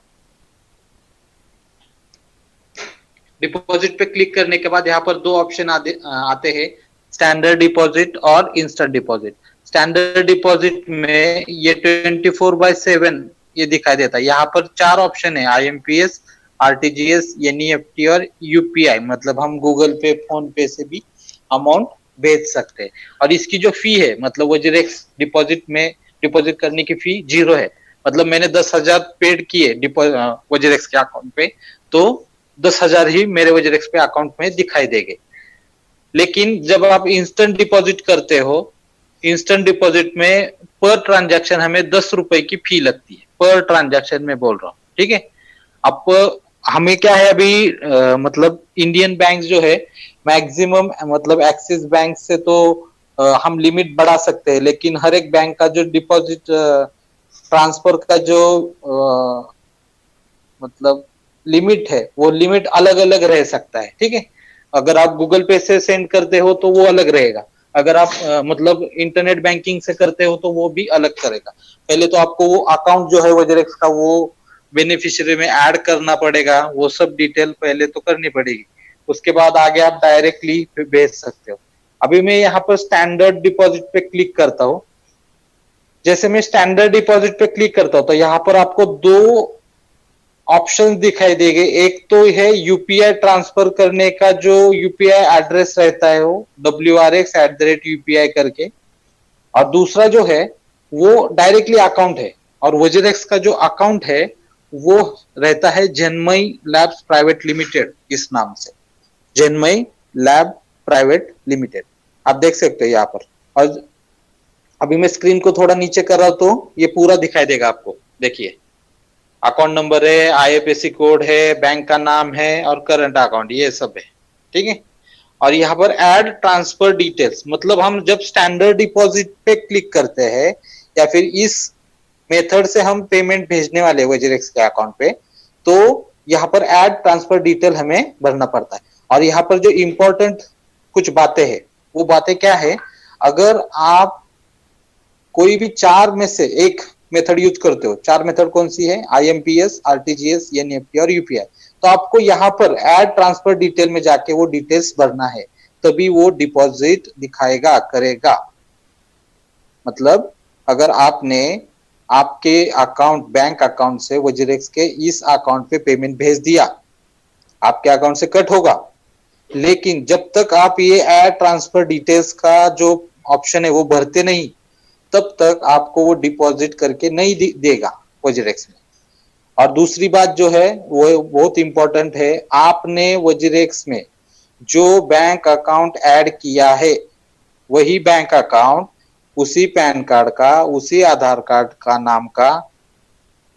डिपॉजिट पे क्लिक करने के बाद यहाँ पर दो ऑप्शन आते हैं, स्टैंडर्ड डिपॉजिट और इंस्टेंट डिपॉजिट। स्टैंडर्ड डिपॉजिट में ये 24/7 ये दिखाई देता है। यहाँ पर 4 ऑप्शन है, IMPS, RTGS, NEFT और UPI, मतलब हम गूगल पे, फोन पे से भी अमाउंट भेज सकते हैं। और इसकी जो फी है, मतलब वज्रेक्स डिपॉजिट में डिपॉजिट करने की फी 0 है। मतलब मैंने 10,000 पेड किए वज्रेक्स के अकाउंट पे, तो 10,000 ही मेरे वज्रेक्स पे अकाउंट में दिखाई देंगे। लेकिन जब आप इंस्टेंट डिपॉजिट करते हो, इंस्टेंट डिपॉजिट में पर ट्रांजैक्शन हमें 10 रुपए की फी लगती है, पर ट्रांजैक्शन में बोल रहा हूँ, ठीक है। अब हमें क्या है अभी, मतलब इंडियन बैंक जो है मैक्सिमम, मतलब एक्सिस बैंक से तो हम लिमिट बढ़ा सकते हैं, लेकिन हर एक बैंक का जो डिपॉजिट ट्रांसफर का जो मतलब लिमिट है, वो लिमिट अलग अलग रह सकता है, ठीक है। अगर आप गूगल पे से सेंड करते हो तो वो अलग रहेगा, अगर आप मतलब इंटरनेट बैंकिंग से करते हो तो वो भी अलग करेगा। पहले तो आपको वो अकाउंट जो है वज्रेक्स का, वो बेनिफिशियरी में ऐड करना पड़ेगा, वो सब डिटेल पहले तो करनी पड़ेगी, उसके बाद आगे आप डायरेक्टली भेज सकते हो। अभी मैं यहाँ पर स्टैंडर्ड डिपॉजिट पे क्लिक करता हूँ। जैसे मैं स्टैंडर्ड डिपॉजिट पे क्लिक करता हूँ तो यहाँ पर आपको 2 ऑप्शन दिखाई देंगे। एक तो है यूपीआई ट्रांसफर करने का, जो यूपीआई एड्रेस रहता है वो WRX@UPI करके, और दूसरा जो है वो डायरेक्टली अकाउंट है, और वज्रेक्स का जो अकाउंट है वो रहता है जन्मय लैब्स प्राइवेट लिमिटेड, इस नाम से, जन्मय लैब प्राइवेट लिमिटेड, आप देख सकते हो यहाँ पर। और अभी मैं स्क्रीन को थोड़ा नीचे कर रहा हूं तो ये पूरा दिखाई देगा आपको, देखिए अकाउंट नंबर है, IFSC कोड है, बैंक का नाम है और करंट अकाउंट, ये सब है, ठीक है। और यहाँ पर ऐड ट्रांसफर डिटेल्स, मतलब हम जब स्टैंडर्ड डिपॉजिट पे क्लिक करते हैं या फिर इस मेथड से हम पेमेंट भेजने वाले वज्रेक्स के अकाउंट पे, तो यहाँ पर ऐड ट्रांसफर डिटेल हमें भरना पड़ता है। और यहाँ पर जो इंपॉर्टेंट कुछ बातें हैं, वो बातें क्या है, अगर आप कोई भी 4 में से एक मेथड यूज करते हो, 4 मेथड कौन सी है, IMPS, RTGS, NEFT और UPI, तो आपको यहाँ पर ऐड ट्रांसफर डिटेल में जाके वो डिटेल्स भरना है, तभी वो डिपॉजिट दिखाएगा, करेगा। मतलब अगर आपने आपके अकाउंट बैंक अकाउंट से वजीरेक्स के इस अकाउंट पे पेमेंट भेज दिया, आपके अकाउंट से कट होगा। लेकिन जब तक आप ये ऐड ट्रांसफर डिटेल्स का जो ऑप्शन है वो भरते नहीं, तब तक आपको वो डिपॉजिट करके नहीं देगा वजीरेक्स में। और दूसरी बात जो है वो बहुत इंपॉर्टेंट है, आपने वजीरेक्स में जो बैंक अकाउंट ऐड किया है वही बैंक अकाउंट उसी पैन कार्ड का, उसी आधार कार्ड का नाम का,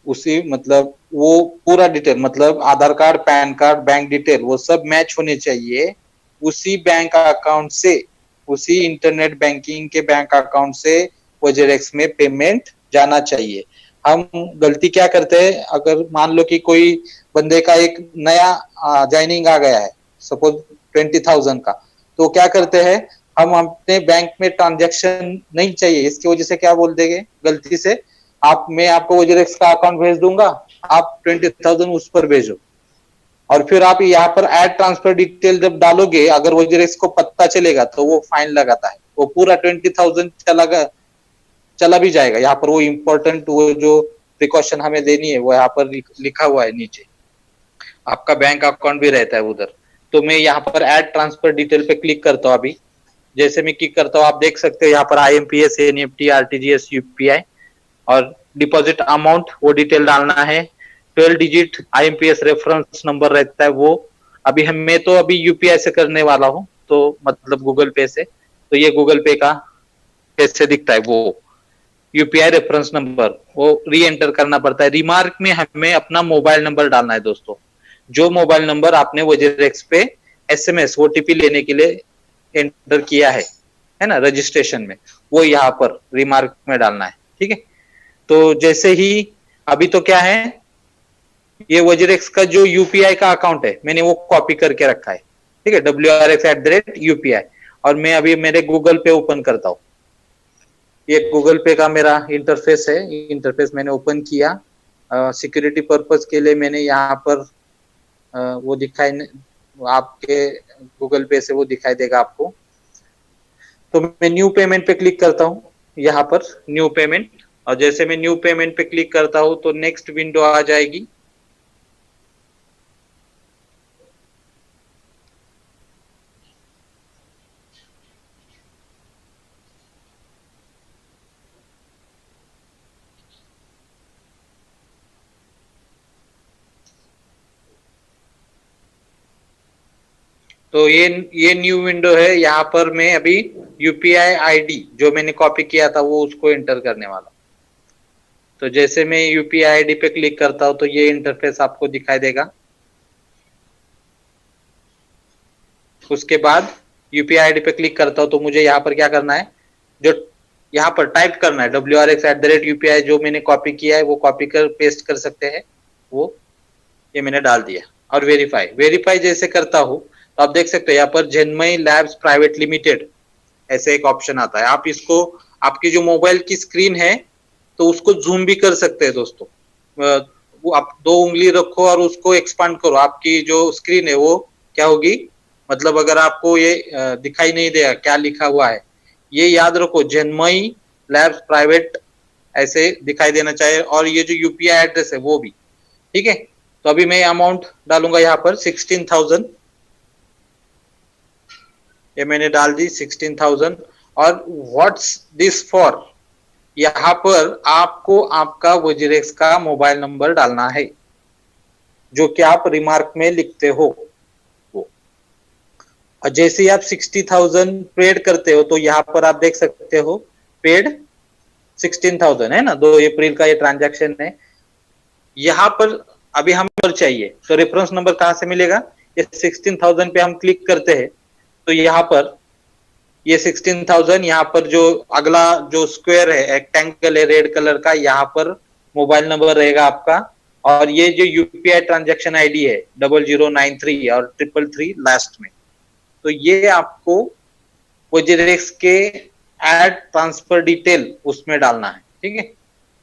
उसी मतलब वो पूरा डिटेल, मतलब Aadhaar card, PAN card, bank detail वो सब मैच होने चाहिए उसी बैंक अकाउंट से, उसी इंटरनेट बैंकिंग के बैंक अकाउंट से वजीरेक्स में पेमेंट जाना चाहिए। हम गलती क्या करते हैं, अगर मान लो कि कोई बंदे का एक नया ज्वाइनिंग आ गया है सपोज 20,000 का, तो क्या करते हैं हम अपने बैंक में ट्रांजैक्शन नहीं चाहिए, इसकी वजह से क्या बोल देंगे गलती से, मैं आपको वजीरेक्स का अकाउंट भेज दूंगा, आप 20,000 उस पर भेजो। और फिर आप यहाँ पर ऐड ट्रांसफर डिटेल जब डालोगे, अगर वजीरेक्स को पता चलेगा तो वो फाइन लगाता है, वो पूरा 20,000 चला भी जाएगा। यहाँ पर वो इम्पोर्टेंट वो जो प्रिकॉशन हमें देनी है वो यहाँ पर लिखा हुआ है नीचे, आपका बैंक अकाउंट भी रहता है उधर। तो मैं यहाँ पर ऐड ट्रांसफर डिटेल पे क्लिक करता हूँ। अभी जैसे मैं क्लिक करता हूँ आप देख सकते हो यहाँ पर IMPS, NEFT, RTGS, UPI और डिपॉजिट अमाउंट वो डिटेल डालना है। 12 डिजिट IMPS रेफरेंस नंबर रहता है वो। अभी मैं तो अभी UPI से करने वाला हूँ, तो मतलब गूगल पे से, तो ये गूगल पे का कैसे दिखता है वो UPI रेफरेंस नंबर वो री एंटर करना पड़ता है। रिमार्क में हमें अपना मोबाइल नंबर डालना है दोस्तों, जो मोबाइल नंबर आपने वजीरेक्स पे SMS OTP लेने के लिए एंटर किया है ना रजिस्ट्रेशन में, वो यहाँ पर रिमार्क में डालना है। ठीक है, तो जैसे ही अभी तो क्या है, ये वजीरेक्स का जो UPI का अकाउंट है मैंने वो कॉपी करके रखा है, ठीक है, WRX@UPI। और मैं अभी मेरे गूगल पे ओपन करता हूँ, ये गूगल पे का मेरा इंटरफेस है, इंटरफेस मैंने ओपन किया। सिक्योरिटी पर्पस के लिए मैंने यहाँ पर वो दिखाई, आपके गूगल पे से वो दिखाई देगा आपको। तो मैं न्यू पेमेंट पे क्लिक करता हूँ, यहाँ पर न्यू पेमेंट, और जैसे मैं न्यू पेमेंट पे क्लिक करता हूँ तो नेक्स्ट विंडो आ जाएगी। तो ये न्यू विंडो है, यहाँ पर मैं अभी UPI ID जो मैंने कॉपी किया था वो उसको एंटर करने वाला। तो जैसे मैं UPI ID पे क्लिक करता हूँ तो ये इंटरफेस आपको दिखाई देगा। उसके बाद UPI ID पे क्लिक करता हूँ तो मुझे यहाँ पर क्या करना है, जो यहाँ पर टाइप करना है WRX@UPI, जो मैंने कॉपी किया है वो कॉपी कर पेस्ट कर सकते हैं, वो ये मैंने डाल दिया। और वेरीफाई जैसे करता हूँ तो आप देख सकते हो यहाँ पर जन्मय लैब्स प्राइवेट लिमिटेड ऐसे एक ऑप्शन आता है। आप इसको आपकी जो मोबाइल की स्क्रीन है तो उसको जूम भी कर सकते हैं दोस्तों। वो आप 2 उंगली रखो और उसको एक्सपांड करो, आपकी जो स्क्रीन है वो क्या होगी, मतलब अगर आपको ये दिखाई नहीं देगा क्या लिखा हुआ है, ये याद रखो जन्मय लैब्स प्राइवेट ऐसे दिखाई देना चाहिए, और ये जो UPI एड्रेस है वो भी। ठीक है, तो अभी मैं अमाउंट डालूंगा यहाँ पर 16,000, ये मैंने डाल दी 16,000। और व्हाट्स दिस फॉर, यहाँ पर आपको आपका वजीरेक्स का मोबाइल नंबर डालना है जो कि आप रिमार्क में लिखते हो वो। और जैसे ही आप 60,000 पेड करते हो तो यहाँ पर आप देख सकते हो पेड 16,000 है ना, 2 अप्रैल का ये ट्रांजैक्शन है। यहाँ पर अभी हमें चाहिए तो रेफरेंस नंबर कहाँ से मिलेगा, ये 16,000 पे हम क्लिक करते हैं तो यहाँ पर ये 16,000, यहाँ पर जो अगला जो स्क्वायर है रेक्टेंगल है रेड कलर का, यहाँ पर मोबाइल नंबर रहेगा आपका, और ये जो UPI ट्रांजैक्शन ID है 0093 और 333 लास्ट में, तो ये आपको वजीरेक्स के ऐड ट्रांसफर डिटेल उसमें डालना है। ठीक है,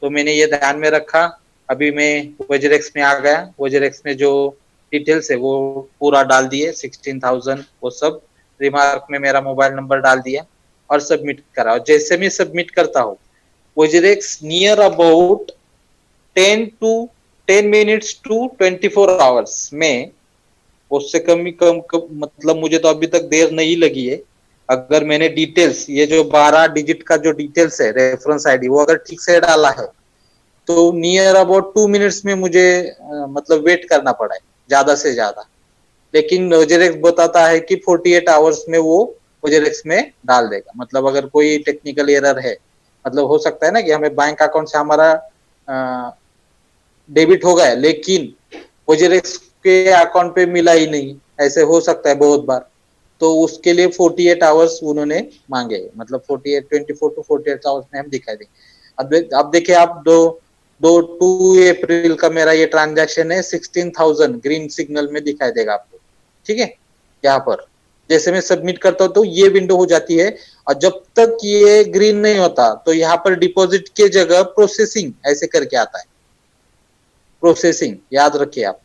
तो मैंने ये ध्यान में रखा। अभी मैं वजीरेक्स में आ गया, वजीरेक्स में जो डिटेल्स है वो पूरा डाल दिए 16,000 वो सब, रिमार्क में मेरा मोबाइल नंबर डाल दिया और सबमिट करा। और जैसे मैं सबमिट करता हूँ WazirX near about 10 minutes to 24 hours में, उससे कम मतलब मुझे तो अभी तक देर नहीं लगी है। अगर मैंने डिटेल्स, ये जो 12 डिजिट का जो डिटेल्स है रेफरेंस आईडी, वो अगर ठीक से डाला है तो नियर अबाउट 2 मिनट्स में मुझे मतलब वेट करना पड़ा है ज्यादा से ज्यादा। लेकिन वोजरेक्स बताता है कि 48 आवर्स में वो वोजरेक्स में डाल देगा। मतलब अगर कोई टेक्निकल एरर है, मतलब हो सकता है ना कि हमें बैंक अकाउंट से हमारा डेबिट हो गया लेकिन वोजरेक्स के अकाउंट पे मिला ही नहीं, ऐसे हो सकता है बहुत बार। तो उसके लिए 48 आवर्स उन्होंने मांगे, मतलब 24 टू 48 आवर्स में हम दिखाई देंगे। अब देखिए आप 2 अप्रैल का मेरा ये ट्रांजैक्शन है, 16,000 ग्रीन सिग्नल में दिखाई देगा आपको, ठीक है। यहाँ पर जैसे मैं सबमिट करता हूँ तो ये विंडो हो जाती है, और जब तक ये ग्रीन नहीं होता तो यहाँ पर डिपॉजिट के जगह प्रोसेसिंग ऐसे करके आता है, प्रोसेसिंग, याद रखिए आप।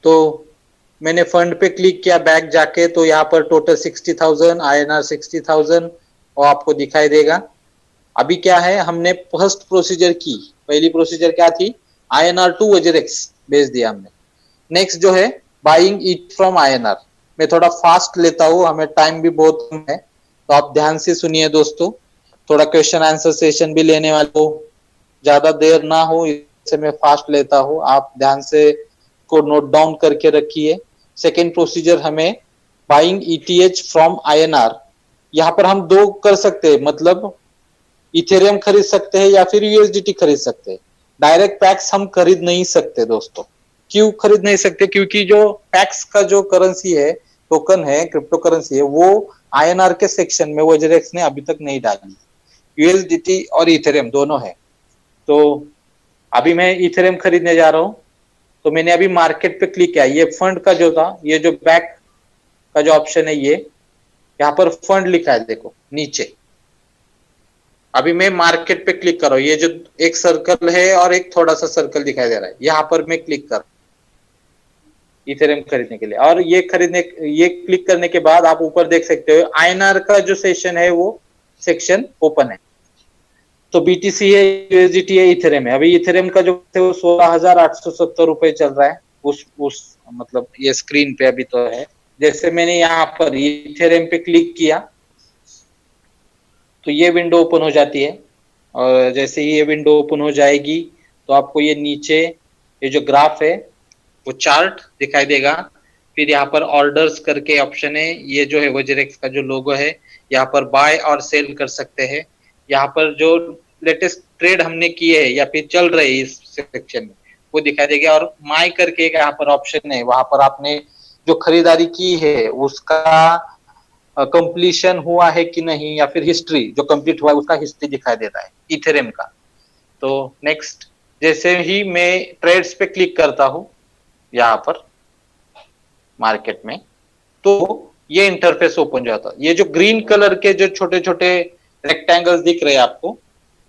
तो मैंने फंड पे क्लिक किया बैक जाके, तो यहाँ पर टोटल 60,000 INR 60,000 और आपको दिखाई देगा। अभी क्या है, हमने फर्स्ट प्रोसीजर की, पहली प्रोसीजर क्या थी, INR टू वोजरेक्स भेज दिया हमने। नेक्स्ट जो है बाइंग इट फ्रॉम INR, मैं थोड़ा फास्ट लेता हूँ, हमें टाइम भी बहुत कम है, तो आप ध्यान से सुनिए दोस्तों। थोड़ा क्वेश्चन आंसर सेशन भी लेने वाले हो, ज्यादा देर ना हो इससे मैं फास्ट लेता हूँ, आप ध्यान से को नोट डाउन करके रखिए। सेकेंड प्रोसीजर हमें बाइंग ETH फ्रॉम INR, यहाँ पर हम दो कर सकते हैं, मतलब इथेरियम खरीद सकते हैं या फिर USDT खरीद सकते हैं। डायरेक्ट पैक्स हम खरीद नहीं सकते दोस्तों। क्यों खरीद नहीं सकते, क्योंकि जो पैक्स का जो करेंसी है, टोकन है, क्रिप्टो करेंसी है, वो INR के सेक्शन में वोजरेक्स ने अभी तक नहीं डाली। USDT और इथेरियम दोनों है। तो अभी मैं इथेरियम खरीदने जा रहा हूं, तो मैंने अभी मार्केट पे क्लिक किया, ये फंड का जो था, ये जो बैक का जो ऑप्शन है, ये यहाँ पर फंड लिखा है देखो नीचे। अभी मैं मार्केट पे क्लिक कर रहा हूँ, ये जो एक सर्कल है और एक थोड़ा सा सर्कल दिखाई दे रहा है, यहाँ पर मैं क्लिक कर इथेरियम खरीदने के लिए। और ये क्लिक करने के बाद आप ऊपर देख सकते हो INR का जो सेशन है वो सेक्शन ओपन है। तो BTC है, USDT है, इथेरियम है। अभी इथेरियम का जो है वो 16,870 रुपए चल रहा है, उस मतलब ये स्क्रीन पे अभी तो है। जैसे मैंने यहाँ पर इथेरियम पे क्लिक किया तो ये विंडो ओपन हो जाती है, और जैसे ही ये विंडो ओपन हो जाएगी तो आपको ये नीचे ये जो ग्राफ है वो चार्ट दिखाई देगा। फिर यहाँ पर ऑर्डर्स करके ऑप्शन है, ये जो है वोजरेक्स का जो लोगो है, यहाँ पर बाय और सेल कर सकते हैं। यहाँ पर जो लेटेस्ट ट्रेड हमने किए है या फिर चल रहे इस सेक्शन में वो दिखाई देगा। और माई करके यहाँ पर ऑप्शन है, वहां पर आपने जो खरीदारी की है उसका कंप्लीशन हुआ है कि नहीं, या फिर हिस्ट्री जो कंप्लीट हुआ है उसका हिस्ट्री दिखाई देता है इथेरियम का। तो नेक्स्ट, जैसे ही मैं ट्रेड्स पे क्लिक करता हूं यहाँ पर मार्केट में, तो ये इंटरफेस ओपन हो जाता है। ये जो ग्रीन कलर के जो छोटे छोटे रेक्टेंगल्स दिख रहे हैं आपको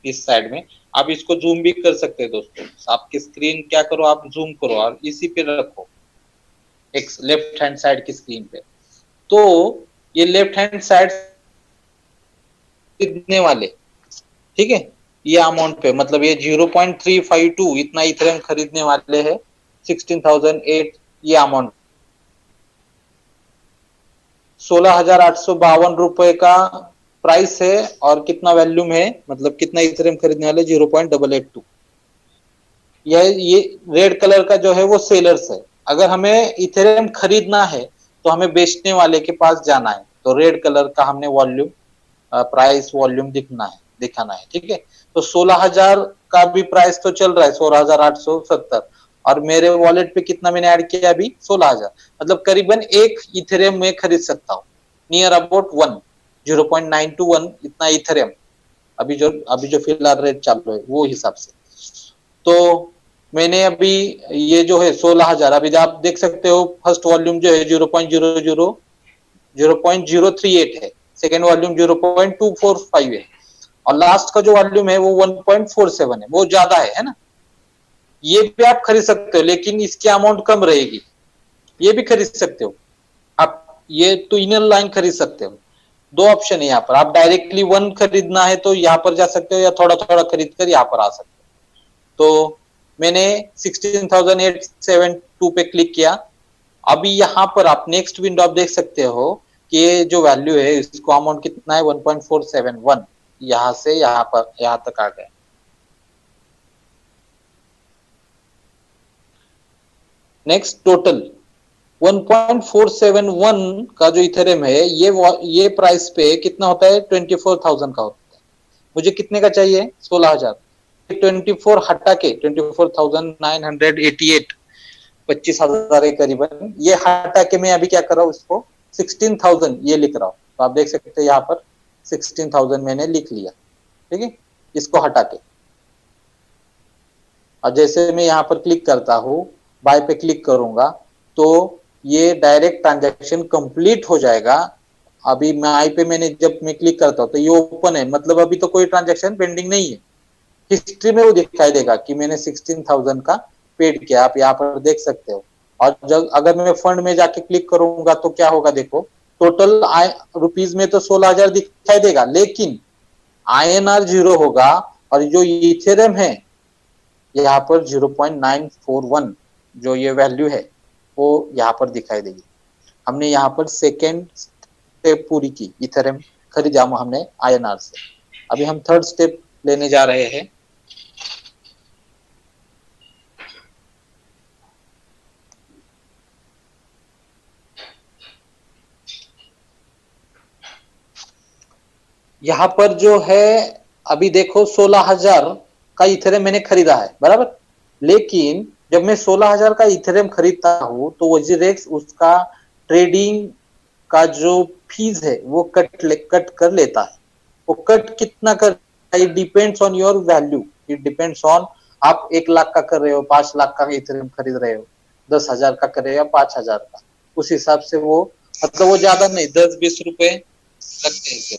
इस साइड में, आप इसको जूम भी कर सकते हैं दोस्तों। आपकी स्क्रीन क्या करो, आप जूम करो और इसी पे रखो एक लेफ्ट हैंड साइड की स्क्रीन पे। तो ये लेफ्ट हैंड साइड खरीदने वाले, ठीक है, ये अमाउंट पे मतलब ये 0.352 इतना इथेरियम खरीदने वाले हैं, 16,008 ये अमाउंट, 16,852 रुपए का प्राइस है। और कितना वैल्यूम है, मतलब कितना इथेरियम खरीदने वाले, 0.882। ये रेड कलर का जो है वो सेलर्स है। अगर हमें इथेरियम खरीदना है तो हमें बेचने वाले के पास जाना है, तो रेड कलर का हमने वॉल्यूम प्राइस वॉल्यूम दिखाना है, ठीक है। तो 16,000 का भी प्राइस तो चल रहा है, 16,870, और मेरे वॉलेट पे कितना मैंने ऐड किया अभी, 16,000, मतलब करीबन एक इथेरियम में खरीद सकता हूँ, नियर अबाउट 0.921 इतना इथेरियम अभी जो फिलहाल रेट चालू है वो हिसाब से। तो मैंने अभी ये जो है 16,000, अभी आप देख सकते हो फर्स्ट वॉल्यूम जो है 0.038 है, सेकेंड वॉल्यूम 0.245 है, और लास्ट का जो वॉल्यूम है वो 1.47 है, वो ज्यादा है ना। ये भी आप खरीद सकते हो, लेकिन इसकी अमाउंट कम रहेगी। ये भी खरीद सकते हो आप, ये तो इनर लाइन खरीद सकते हो। दो ऑप्शन है यहाँ पर, आप डायरेक्टली 1 खरीदना है तो यहाँ पर जा सकते हो, या थोड़ा थोड़ा खरीद कर यहाँ पर आ सकते हो। तो मैंने 16,872 पे क्लिक किया। अभी यहाँ पर आप नेक्स्ट विंडो आप देख सकते हो कि ये जो वैल्यू है इसको अमाउंट कितना है 1.471, यहाँ से यहाँ पर यहाँ तक आ गए। नेक्स्ट टोटल 1.471 का जो इथेरियम है ये प्राइस पे कितना होता है 24,000 का होता है। मुझे कितने का चाहिए 16,000। 24 हटा के 24,988 25,000 के करीबन ये हटा के मैं अभी क्या कर रहा हूँ इसको 16,000 ये लिख रहा हूँ। तो आप देख सकते हैं यहाँ पर 16,000 मैंने लिख लिया, ठीक है, इसको हटा के। और जैसे मैं यहाँ पर क्लिक करता हूँ, बाय पे क्लिक करूंगा तो ये डायरेक्ट ट्रांजैक्शन कंप्लीट हो जाएगा। अभी माई पे जब मैं क्लिक करता हूँ तो ये ओपन है, मतलब अभी तो कोई ट्रांजैक्शन पेंडिंग नहीं है। हिस्ट्री में वो दिखाई देगा कि मैंने 16,000 का पेड किया, आप यहाँ पर देख सकते हो। और जब अगर मैं फंड में जाके क्लिक करूंगा तो क्या होगा, देखो टोटल रुपीज में तो 16,000 दिखाई देगा, लेकिन INR 0 होगा और जो इथेरियम है यहाँ पर 0.941 जो ये वैल्यू है वो यहाँ पर दिखाई देगी। हमने यहाँ पर सेकेंड स्टेप पूरी की, इथेरियम खरीदा हमने INR से। अभी हम थर्ड स्टेप लेने जा रहे हैं। यहाँ पर जो है अभी देखो 16,000 का इथेरियम मैंने खरीदा है, बराबर। लेकिन जब मैं 16,000 का इथेरियम खरीदता हूं तो वजीरेक्स उसका ट्रेडिंग का जो फीस है वो कट कर लेता है। वो कट कितना कर, it depends on your value, it depends on आप 1 लाख का कर रहे हो, 5 लाख का इथेरियम खरीद रहे हो, 10,000 का कर रहे हो या 5,000 का, उस हिसाब से वो मतलब वो ज्यादा नहीं 10-20 रुपए लगते हैं।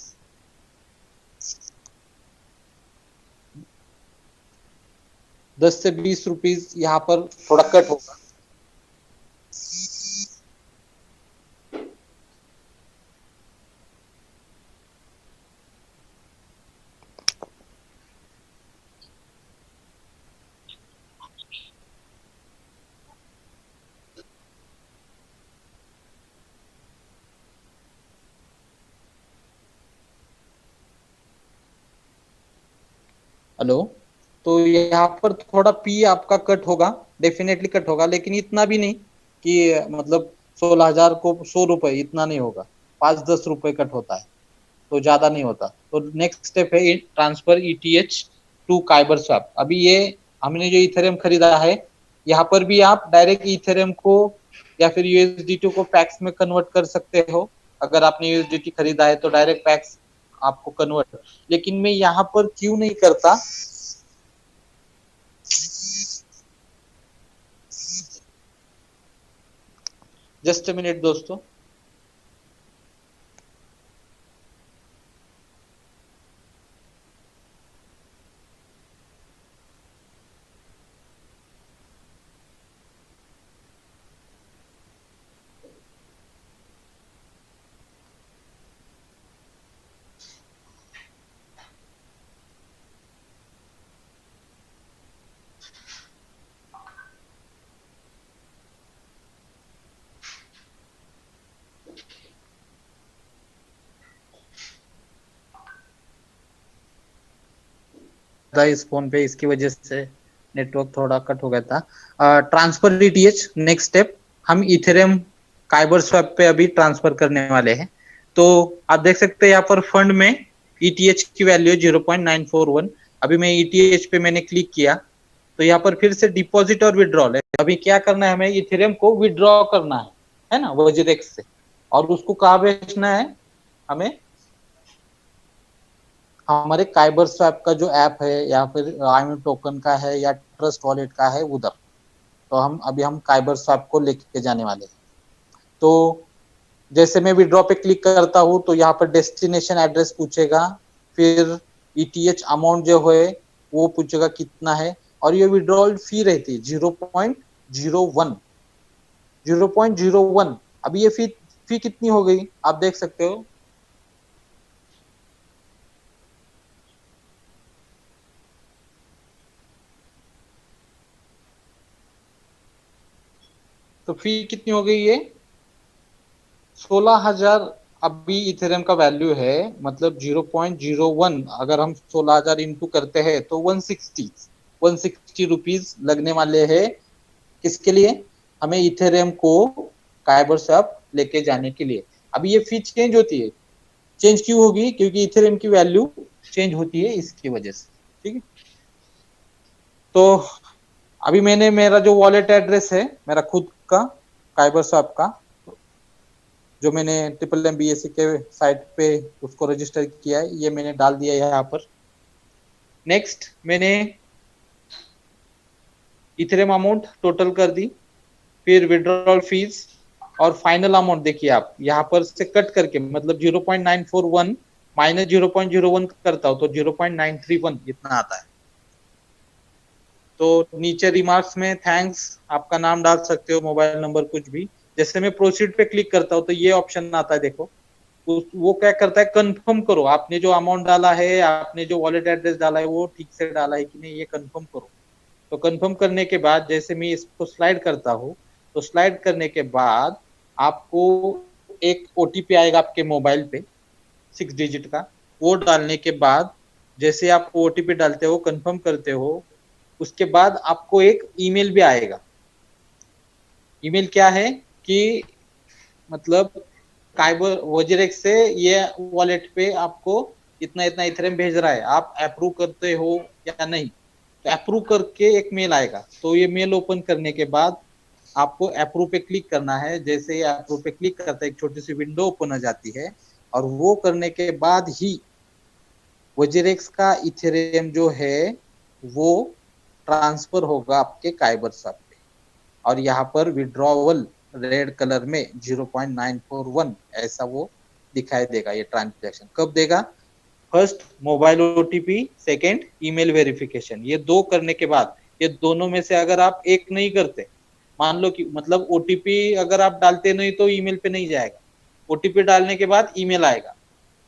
10 से 20 रुपीज यहाँ पर थोड़ा कट होगा। हेलो, तो यहाँ पर थोड़ा पी आपका कट होगा, डेफिनेटली कट होगा, लेकिन इतना भी नहीं कि मतलब 16,000 को 100 रुपए, इतना नहीं होगा, 5-10 रुपए कट होता है, तो ज्यादा नहीं होता। तो नेक्स्ट स्टेप है transfer ETH to Kyber swap. अभी ये हमने जो इथेरियम खरीदा है, यहाँ पर भी आप डायरेक्ट इथेरियम को या फिर USDT को पैक्स में कन्वर्ट कर सकते हो। अगर आपने USDT खरीदा है तो डायरेक्ट पैक्स आपको कन्वर्ट, लेकिन मैं यहाँ पर क्यों नहीं करता, जस्ट अ मिनट दोस्तों। इस फोन पे इसकी वजह से नेटवर्क थोड़ा कट हो गया था। ट्रांसफर ETH नेक्स्ट स्टेप, हम इथेरियम काइबर स्वैप पे अभी ट्रांसफर करने वाले हैं। तो आप देख सकते हैं यहाँ पर फंड में ETH की वैल्यू 0.941। अभी मैं ETH पे मैंने क्लिक किया तो यहाँ पर फिर से डिपॉजिट और विड्रॉल है। अभी क्या करना है, हमें इथेरियम को विड्रॉ करना है ना, वजीरेक्स से, और उसको कहाँ भेजना है, हमें हमारे काइबर स्वैप का जो ऐप है या फिर IMU टोकन का है या ट्रस्ट वॉलेट का है उधर। तो हम काइबर स्वैप को लेके जाने वाले हैं। तो जैसे मैं विड्रॉ पे क्लिक करता हूँ तो यहाँ पर डेस्टिनेशन एड्रेस पूछेगा, फिर ETH अमाउंट जो है वो पूछेगा कितना है, और ये विड्रॉल फी रहती है 0.01। अभी ये फी कितनी हो गई आप देख सकते हो तो फी कितनी हो गई ये 16,000। अभी इथेरियम का वैल्यू है मतलब 0.01, अगर हम 16,000 इंटू करते हैं तो 160 रुपीज लगने वाले हैं। किसके लिए? हमें इथेरियम को काइबर स्वैप लेके जाने के लिए। अभी ये फी चेंज होती है, चेंज क्यों होगी? क्योंकि इथेरियम की वैल्यू चेंज होती है इसकी वजह से। ठीक है, तो अभी मैंने मेरा जो वॉलेट एड्रेस है मेरा खुद का काइबर स्वैप का, जो मैंने MMBSC के साइट पे उसको रजिस्टर किया है, ये मैंने डाल दिया है यहाँ पर। नेक्स्ट मैंने इथेरियम अमाउंट टोटल कर दी, फिर विड्रॉल फीस और फाइनल अमाउंट देखिए आप यहाँ पर से कट करके, मतलब 0.941 माइनस 0.01 करता हूं तो 0.931 इतना आता है। तो नीचे रिमार्क्स में थैंक्स आपका नाम डाल सकते हो, मोबाइल नंबर, कुछ भी। जैसे मैं प्रोसीड पे क्लिक करता हूँ तो ये ऑप्शन आता है, देखो वो क्या करता है, कंफर्म करो आपने जो अमाउंट डाला है, आपने जो वॉलेट एड्रेस डाला है वो ठीक से डाला है कि नहीं, ये कंफर्म करो। तो कंफर्म करने के बाद जैसे मैं इसको स्लाइड करता हूँ, तो स्लाइड करने के बाद आपको एक ओटीपी आएगा आपके मोबाइल पे 6 डिजिट का। वो डालने के बाद जैसे आप ओटीपी डालते हो, कंफर्म करते हो, उसके बाद आपको एक ईमेल भी आएगा। ईमेल क्या है कि मतलब काइबर वजीरेक्स से ये वॉलेट पे आपको इतना इतना इथेरियम भेज रहा है, आप अप्रूव करते हो या नहीं। तो अप्रूव करके एक मेल आएगा, तो ये मेल ओपन करने के बाद आपको अप्रूव पे क्लिक करना है। जैसे अप्रूव पे क्लिक करते एक छोटी सी विंडो ओपन हो जाती है, और वो करने के बाद ही वजीरेक्स का इथेरियम जो है वो ट्रांसफर होगा आपके काइबर स्वैप पे, और यहाँ पर विड्रॉवल रेड कलर में 0.941 ऐसा वो दिखाई देगा। ये ट्रांजैक्शन कब देगा? First mobile OTP, second email verification. ये दो करने के बाद, ये दोनों में से अगर आप एक नहीं करते, मान लो कि मतलब ओटीपी अगर आप डालते नहीं तो ईमेल पे नहीं जाएगा, ओटीपी डालने के बाद ईमेल आएगा।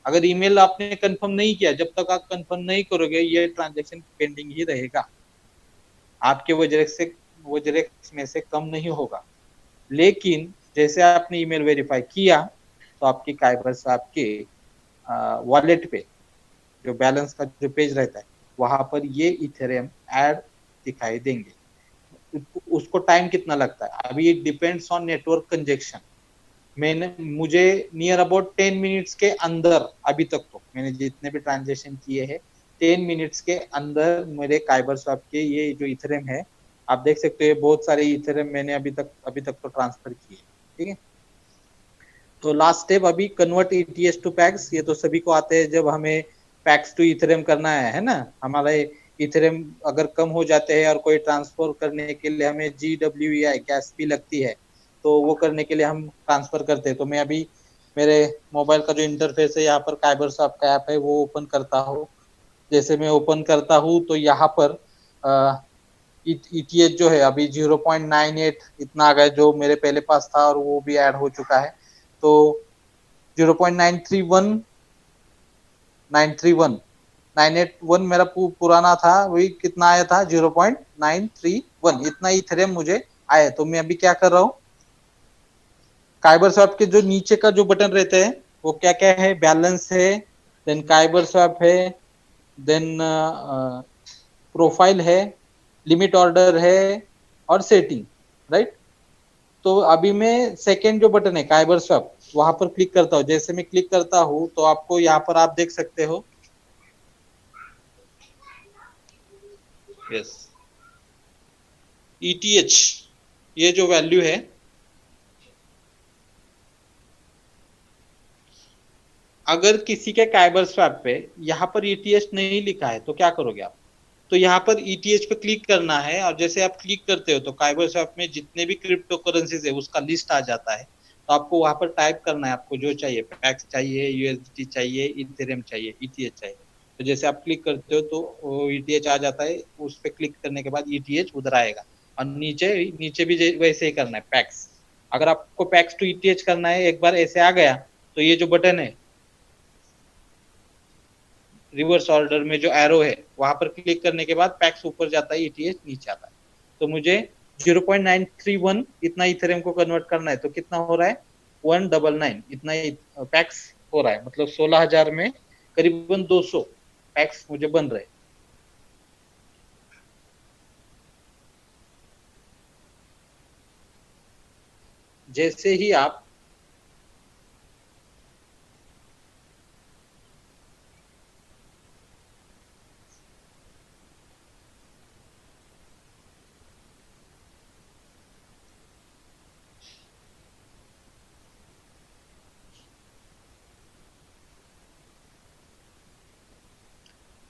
अगर ईमेल आपने कंफर्म नहीं किया, जब तक आप कंफर्म नहीं करोगे ये ट्रांजैक्शन पेंडिंग ही रहेगा, आपके वजरेक्स में से कम नहीं होगा। लेकिन जैसे आपने ईमेल वेरीफाई किया तो आपकी काइबर स्वैप के वॉलेट पे जो बैलेंस का जो पेज रहता है वहां पर ये इथेरियम ऐड दिखाई देंगे। उसको टाइम कितना लगता है? अभी it depends on network conjunction. मुझे नियर अबाउट 10 मिनट्स के अंदर, अभी तक तो मैंने जितने भी ट्रांजेक्शन किए हैं 10 मिनट्स के अंदर मेरे काइबर स्वैप के ये जो इथेरियम है, आप देख सकते हो ये बहुत सारे इथेरियम मैंने अभी तक तो ट्रांसफर किए। ठीक है, तो लास्ट स्टेप अभी कन्वर्ट ETH टू पैक्स। ये तो सभी को आते हैं, जब हमें पैक्स टू इथेरियम करना है ना, हमारे इथेरियम अगर कम हो जाते हैं और कोई ट्रांसफर करने के लिए हमें GWEI गैस फी लगती है, तो वो करने के लिए हम ट्रांसफर करते हैं। तो मैं अभी मेरे मोबाइल का जो इंटरफेस है यहाँ पर काइबर स्वैप का ऐप है वो ओपन करता हूँ। जैसे मैं ओपन करता हूँ तो यहाँ पर ETH जो है अभी 0.98 इतना आ गया, जो मेरे पहले पास था, और वो भी ऐड हो चुका है। तो 981 मेरा पुराना था, वही कितना आया था 0.931 इतना इथेरियम मुझे आया। तो मैं अभी क्या कर रहा हूँ, काइबर स्वैप के जो नीचे का जो बटन रहते हैं वो क्या क्या है, बैलेंस है, देन काइबर स्वैप है, देन प्रोफाइल है, लिमिट ऑर्डर है और सेटिंग, राइट। तो अभी मैं सेकेंड जो बटन है काइबर स्वैप वहां पर क्लिक करता हूँ। जैसे मैं क्लिक करता हूँ तो आपको यहाँ पर आप देख सकते हो, यस, ETH ये जो वैल्यू है, अगर किसी के काइबर स्वैप पे यहाँ पर ETH नहीं लिखा है तो क्या करोगे आप? तो यहाँ पर ETH पे क्लिक करना है, और जैसे आप क्लिक करते हो तो काइबर स्वैप में जितने भी क्रिप्टो करेंसीज है उसका लिस्ट आ जाता है। तो आपको वहां पर टाइप करना है, आपको जो चाहिए, पैक्स चाहिए, USDT चाहिए, इथेरियम चाहिए, ETH चाहिए। तो जैसे आप क्लिक करते हो तो ETH आ जाता है, उस पर क्लिक करने के बाद ETH उधर आएगा। और नीचे भी वैसे ही करना है, पैक्स। अगर आपको पैक्स टू ETH करना है, एक बार ऐसे आ गया तो ये जो बटन है रिवर्स ऑर्डर में जो एरो है वहां पर क्लिक करने के बाद पैक्स ऊपर जाता है, ETH नीचे आता है। तो मुझे 0.931 इतना इथेरियम को कन्वर्ट करना है तो कितना हो रहा है 199 इतना पैक्स हो रहा है, मतलब 16,000 में करीबन 200 पैक्स मुझे बन रहे। जैसे ही आप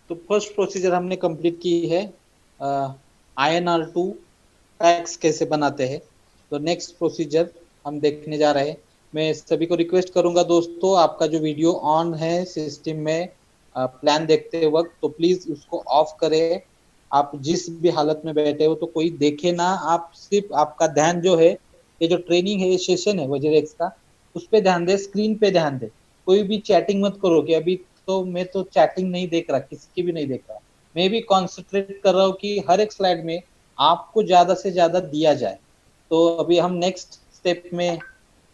तो फर्स्ट प्रोसीजर हमने कंप्लीट की है, INR2 पैक्स कैसे बनाते हैं। तो नेक्स्ट प्रोसीजर हम देखने जा रहे हैं। मैं सभी को रिक्वेस्ट करूंगा दोस्तों, आपका जो वीडियो ऑन है सिस्टम में प्लान देखते वक्त, तो प्लीज उसको ऑफ करें। आप जिस भी हालत में बैठे हो तो कोई देखे ना, आप सिर्फ आपका ध्यान जो है, ये जो ट्रेनिंग है, ये सेशन है वज्रेक्स का, उस पर ध्यान दे, स्क्रीन पे ध्यान दे। कोई भी चैटिंग मत करो कि अभी तो मैं तो चैटिंग नहीं देख रहा, किसी की भी नहीं देख रहा, मैं भी कॉन्सेंट्रेट कर रहा हूँ कि हर एक स्लाइड में आपको ज्यादा से ज्यादा दिया जाए। तो अभी हम नेक्स्ट स्टेप में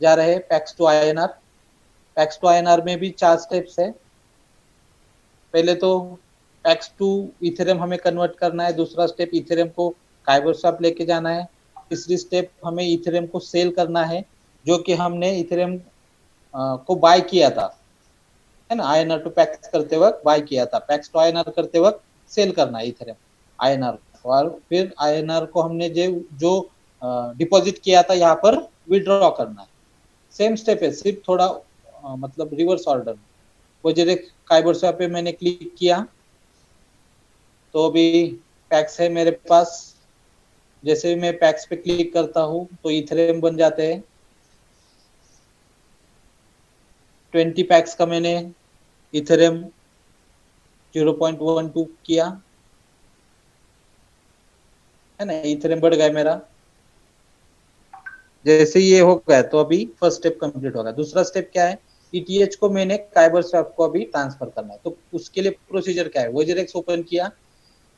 जा रहे हैं, Pax to INR। Pax to INR में भी 4 स्टेप्स है। पहले तो पैक्स टू इथेरियम हमें कन्वर्ट करना है, दूसरा स्टेप इथेरियम को काइबर स्वैप लेके जाना है, तीसरी स्टेप हमें इथेरियम को सेल करना है, जो कि हमने इथेरियम को बाय किया था, है ना, INR टू पैक्स करते वक्त बाय किया था, पैक्स टू INR करते वक्त सेल करना है इथेरियम INR को, और फिर INR को हमने जो डिपॉजिट किया था यहाँ पर विड्रॉ करना है। सेम स्टेप है, सिर्फ थोड़ा मतलब रिवर्स ऑर्डर में। वज्रेक्स काइबर स्वैप पे मैंने क्लिक किया तो अभी पैक्स है मेरे पास। जैसे मैं पैक्स पे क्लिक करता हूँ तो इथेरियम बन जाते हैं। 20 पैक्स का मैंने इथेरियम 0.12 किया, है ना, इथेरियम बढ़ गया मेरा। जैसे ये हो गया तो अभी फर्स्ट स्टेप कंप्लीट होगा। दूसरा स्टेप क्या है, ETH को मैंने काइबर स्वैप को अभी ट्रांसफर करना है। तो उसके लिए प्रोसीजर क्या है, वज्रेक्स ओपन किया,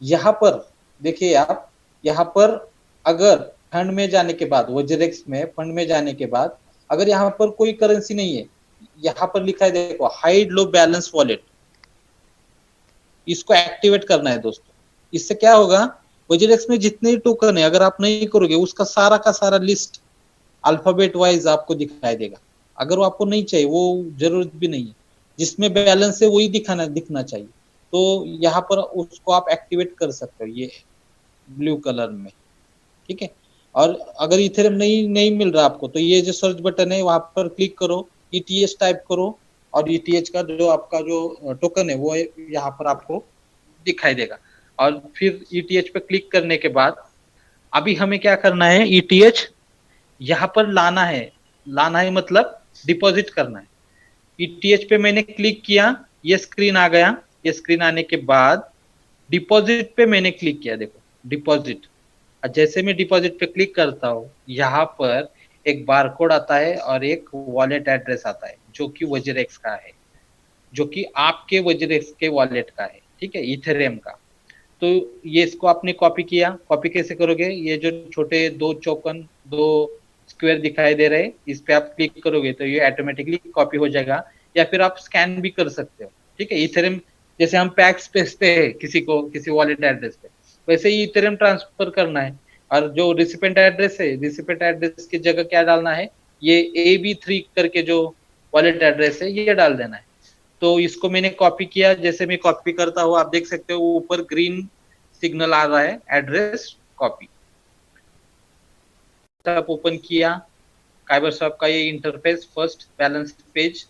यहाँ पर देखिए आप, यहाँ पर अगर फंड में जाने के बाद, वज्रेक्स में फंड में जाने के बाद अगर यहाँ पर कोई करेंसी नहीं है, यहाँ पर लिखा है देखो, हाइड लो बैलेंस वॉलेट, इसको एक्टिवेट करना है दोस्तों। इससे क्या होगा, वज्रेक्स में जितने टोकन है अगर आप नहीं करोगे, उसका सारा का सारा लिस्ट अल्फाबेट वाइज आपको दिखाई देगा। अगर वो आपको नहीं चाहिए, वो जरूरत भी नहीं है, जिसमें बैलेंस है वही दिखना चाहिए। तो यहाँ पर उसको आप एक्टिवेट कर सकते हो, ये ब्लू कलर में, ठीक है। और अगर इथेरियम नहीं मिल रहा आपको, तो ये जो सर्च बटन है वहां पर क्लिक करो, ETH टाइप करो, और ETH का जो आपका जो टोकन है वो यहाँ पर आपको दिखाई देगा। और फिर ETH पे क्लिक करने के बाद अभी हमें क्या करना है, ETH यहाँ पर लाना है मतलब डिपॉजिट करना है। ETH पे मैंने क्लिक किया, ये स्क्रीन आ गया। ये स्क्रीन आने के बाद डिपॉजिट पे मैंने क्लिक किया, देखो डिपॉजिट। जैसे मैं डिपॉजिट पे क्लिक करता हूँ, यहाँ पर एक बारकोड आता है और एक वॉलेट एड्रेस आता है, जो कि वज्रेक्स का है, जो कि आपके वज्रेक्स के वॉलेट का है, ठीक है, इथेरियम का। तो ये इसको आपने कॉपी किया। कॉपी कैसे करोगे, ये जो छोटे दो स्क्वायर दिखाई दे रहे हैं, इस पे आप क्लिक करोगे तो ये ऑटोमेटिकली कॉपी हो जाएगा, या फिर आप स्कैन भी कर सकते हो, ठीक है। इथेरियम जैसे हम पैक्स भेजते हैं किसी वॉलेट एड्रेस पे, वैसे ही इथेरियम ट्रांसफर करना है। और जो रिसिपेंट एड्रेस है, रिसिपेंट एड्रेस की जगह क्या डालना है, ये AB3 करके जो वॉलेट एड्रेस है ये डाल देना है। तो इसको मैंने कॉपी किया। जैसे मैं कॉपी करता हूँ, आप देख सकते हो ऊपर ग्रीन सिग्नल आ रहा है, एड्रेस कॉपी। तब ओपन किया काइबर स्वैप का ये इंटरफेस, फर्स्ट बैलेंस पेज,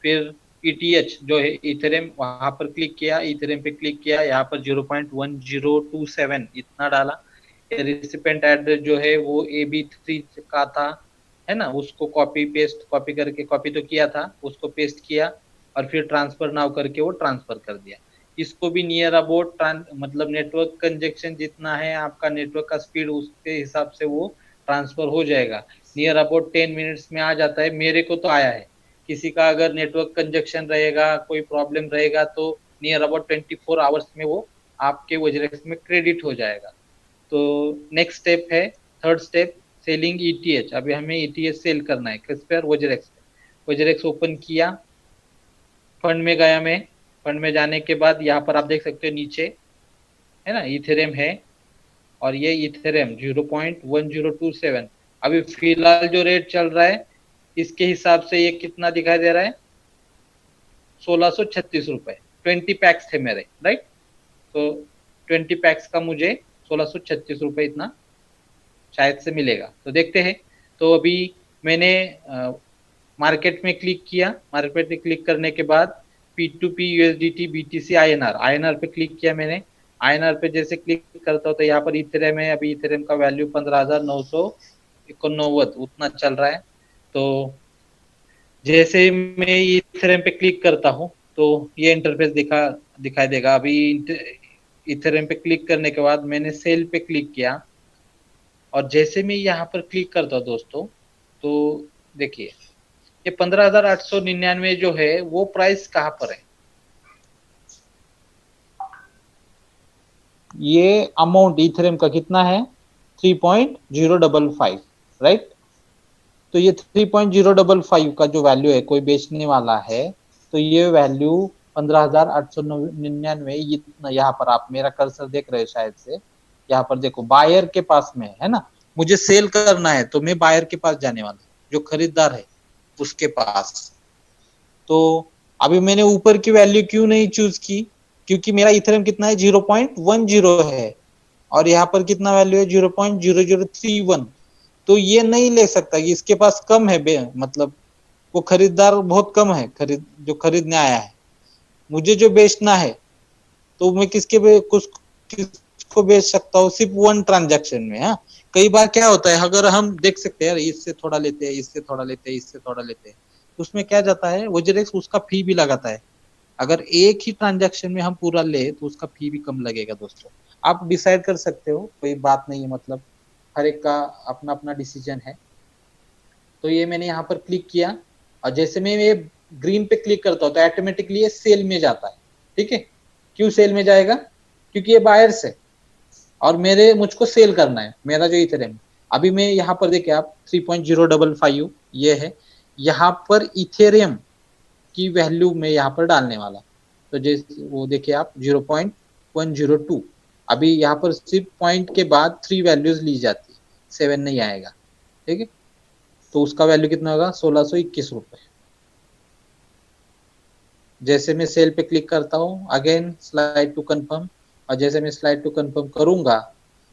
फिर ETH जो है इथेरियम, वहां पर क्लिक किया, इथेरियम पे क्लिक किया, यहाँ पर 0.1027 इतना डाला। रिसिपेंट एड्रेस जो है वो AB3 का था, है ना, उसको कॉपी करके, कॉपी तो किया था, उसको पेस्ट किया और फिर ट्रांसफर नाउ करके वो ट्रांसफर कर दिया। इसको भी नियर अबाउट मतलब नेटवर्क कंजेक्शन जितना है आपका नेटवर्क का स्पीड, उसके हिसाब से वो ट्रांसफर हो जाएगा। नियर अबाउट 10 मिनट्स में आ जाता है, मेरे को तो आया है। किसी का अगर नेटवर्क कंजेक्शन रहेगा, कोई प्रॉब्लम रहेगा, तो नियर अबाउट 24 आवर्स में वो आपके वज्रेक्स में क्रेडिट हो जाएगा। तो नेक्स्ट स्टेप है थर्ड स्टेप सेलिंग ईटीएच। अभी हमें ईटीएच सेल करना है किस पर, वज्रेक्स पे। वज्रेक्स ओपन किया, फंड में गया मैं। फंड में जाने के बाद यहाँ पर आप देख सकते हो नीचे है ना इथेरियम है, और ये इथेरियम 0.1027 अभी फिलहाल जो रेट चल रहा है इसके हिसाब से ये कितना दिखाई दे रहा है, 1636 रुपए। 20 पैक्स थे मेरे, राइट। तो 20 पैक्स का मुझे 1636 रुपए इतना शायद से मिलेगा। तो देखते हैं। तो अभी मैंने मार्केट में क्लिक किया। मार्केट में क्लिक करने के बाद P2P USDT BTC INR पे क्लिक किया मैंने। INR पे जैसे क्लिक करता हूँ तो यहाँ पर इथेरियम है। अभी इथेरियम का वैल्यू 15,989 उतना चल रहा है। तो जैसे मैं इथेरियम पे क्लिक करता हूँ तो ये इंटरफेस दिखाई देगा। अभी इथेरियम पे क्लिक करने के बाद मैंने सेल पे क्लिक किया, और जैसे मैं यहाँ पर क्लिक करता हूँ दोस्तों, तो देखिए ये 15,899 जो है वो प्राइस कहाँ पर है, ये अमाउंट इथेरियम का कितना है 3.055, राइट। तो ये 3.055 का जो वैल्यू है, कोई बेचने वाला है तो ये वैल्यू 15,899 यहाँ पर आप मेरा कर्सर देख रहे हैं शायद से, यहाँ पर देखो बायर के पास में है ना। मुझे सेल करना है तो मैं बायर के पास जाने वाला, जो खरीदार है उसके पास। तो अभी मैंने ऊपर की वैल्यू क्यों नहीं चूज की, क्योंकि मेरा इथेरियम कितना है 0.10 है, और यहाँ पर कितना वैल्यू है 0.0031। तो ये नहीं ले सकता कि इसके पास कम है, मतलब वो खरीदार बहुत कम है, जो खरीदने आया है। मुझे जो बेचना है तो मैं किसको बेच सकता हूँ, सिर्फ वन ट्रांजैक्शन में। हाँ, कई बार क्या होता है, अगर हम देख सकते हैं इससे थोड़ा लेते हैं, इससे थोड़ा लेते हैं, इससे थोड़ा लेते हैं, उसमें क्या जाता है वज्रेक्स उसका फी भी लगाता है। अगर एक ही ट्रांजैक्शन में हम पूरा ले तो उसका फी भी कम लगेगा दोस्तों। आप डिसाइड कर सकते हो, कोई बात नहीं है, मतलब हर एक का अपना अपना डिसीजन है। तो ये मैंने यहाँ पर क्लिक किया, और जैसे मैं ये ग्रीन पे क्लिक करता हूँ तो ऑटोमेटिकली ये सेल में जाता है। ठीक है, क्यों सेल में जाएगा, क्योंकि ये बायर्स है और मुझको सेल करना है मेरा जो इथेरियम। अभी मैं यहाँ पर देखिए आप 3.055 ये है, यहाँ पर इथेरियम की वैल्यू में यहाँ पर डालने वाला। तो जैसे वो देखिए आप 0.102, अभी यहाँ पर सिर्फ पॉइंट के बाद 3 वैल्यूज ली जाती है, 7 नहीं आएगा। ठीक है, तो उसका वैल्यू कितना होगा 1621 रुपए। जैसे मैं सेल पे क्लिक करता हूँ, अगेन स्लाइड टू कंफर्म, और जैसे मैं स्लाइड टू कंफर्म करूंगा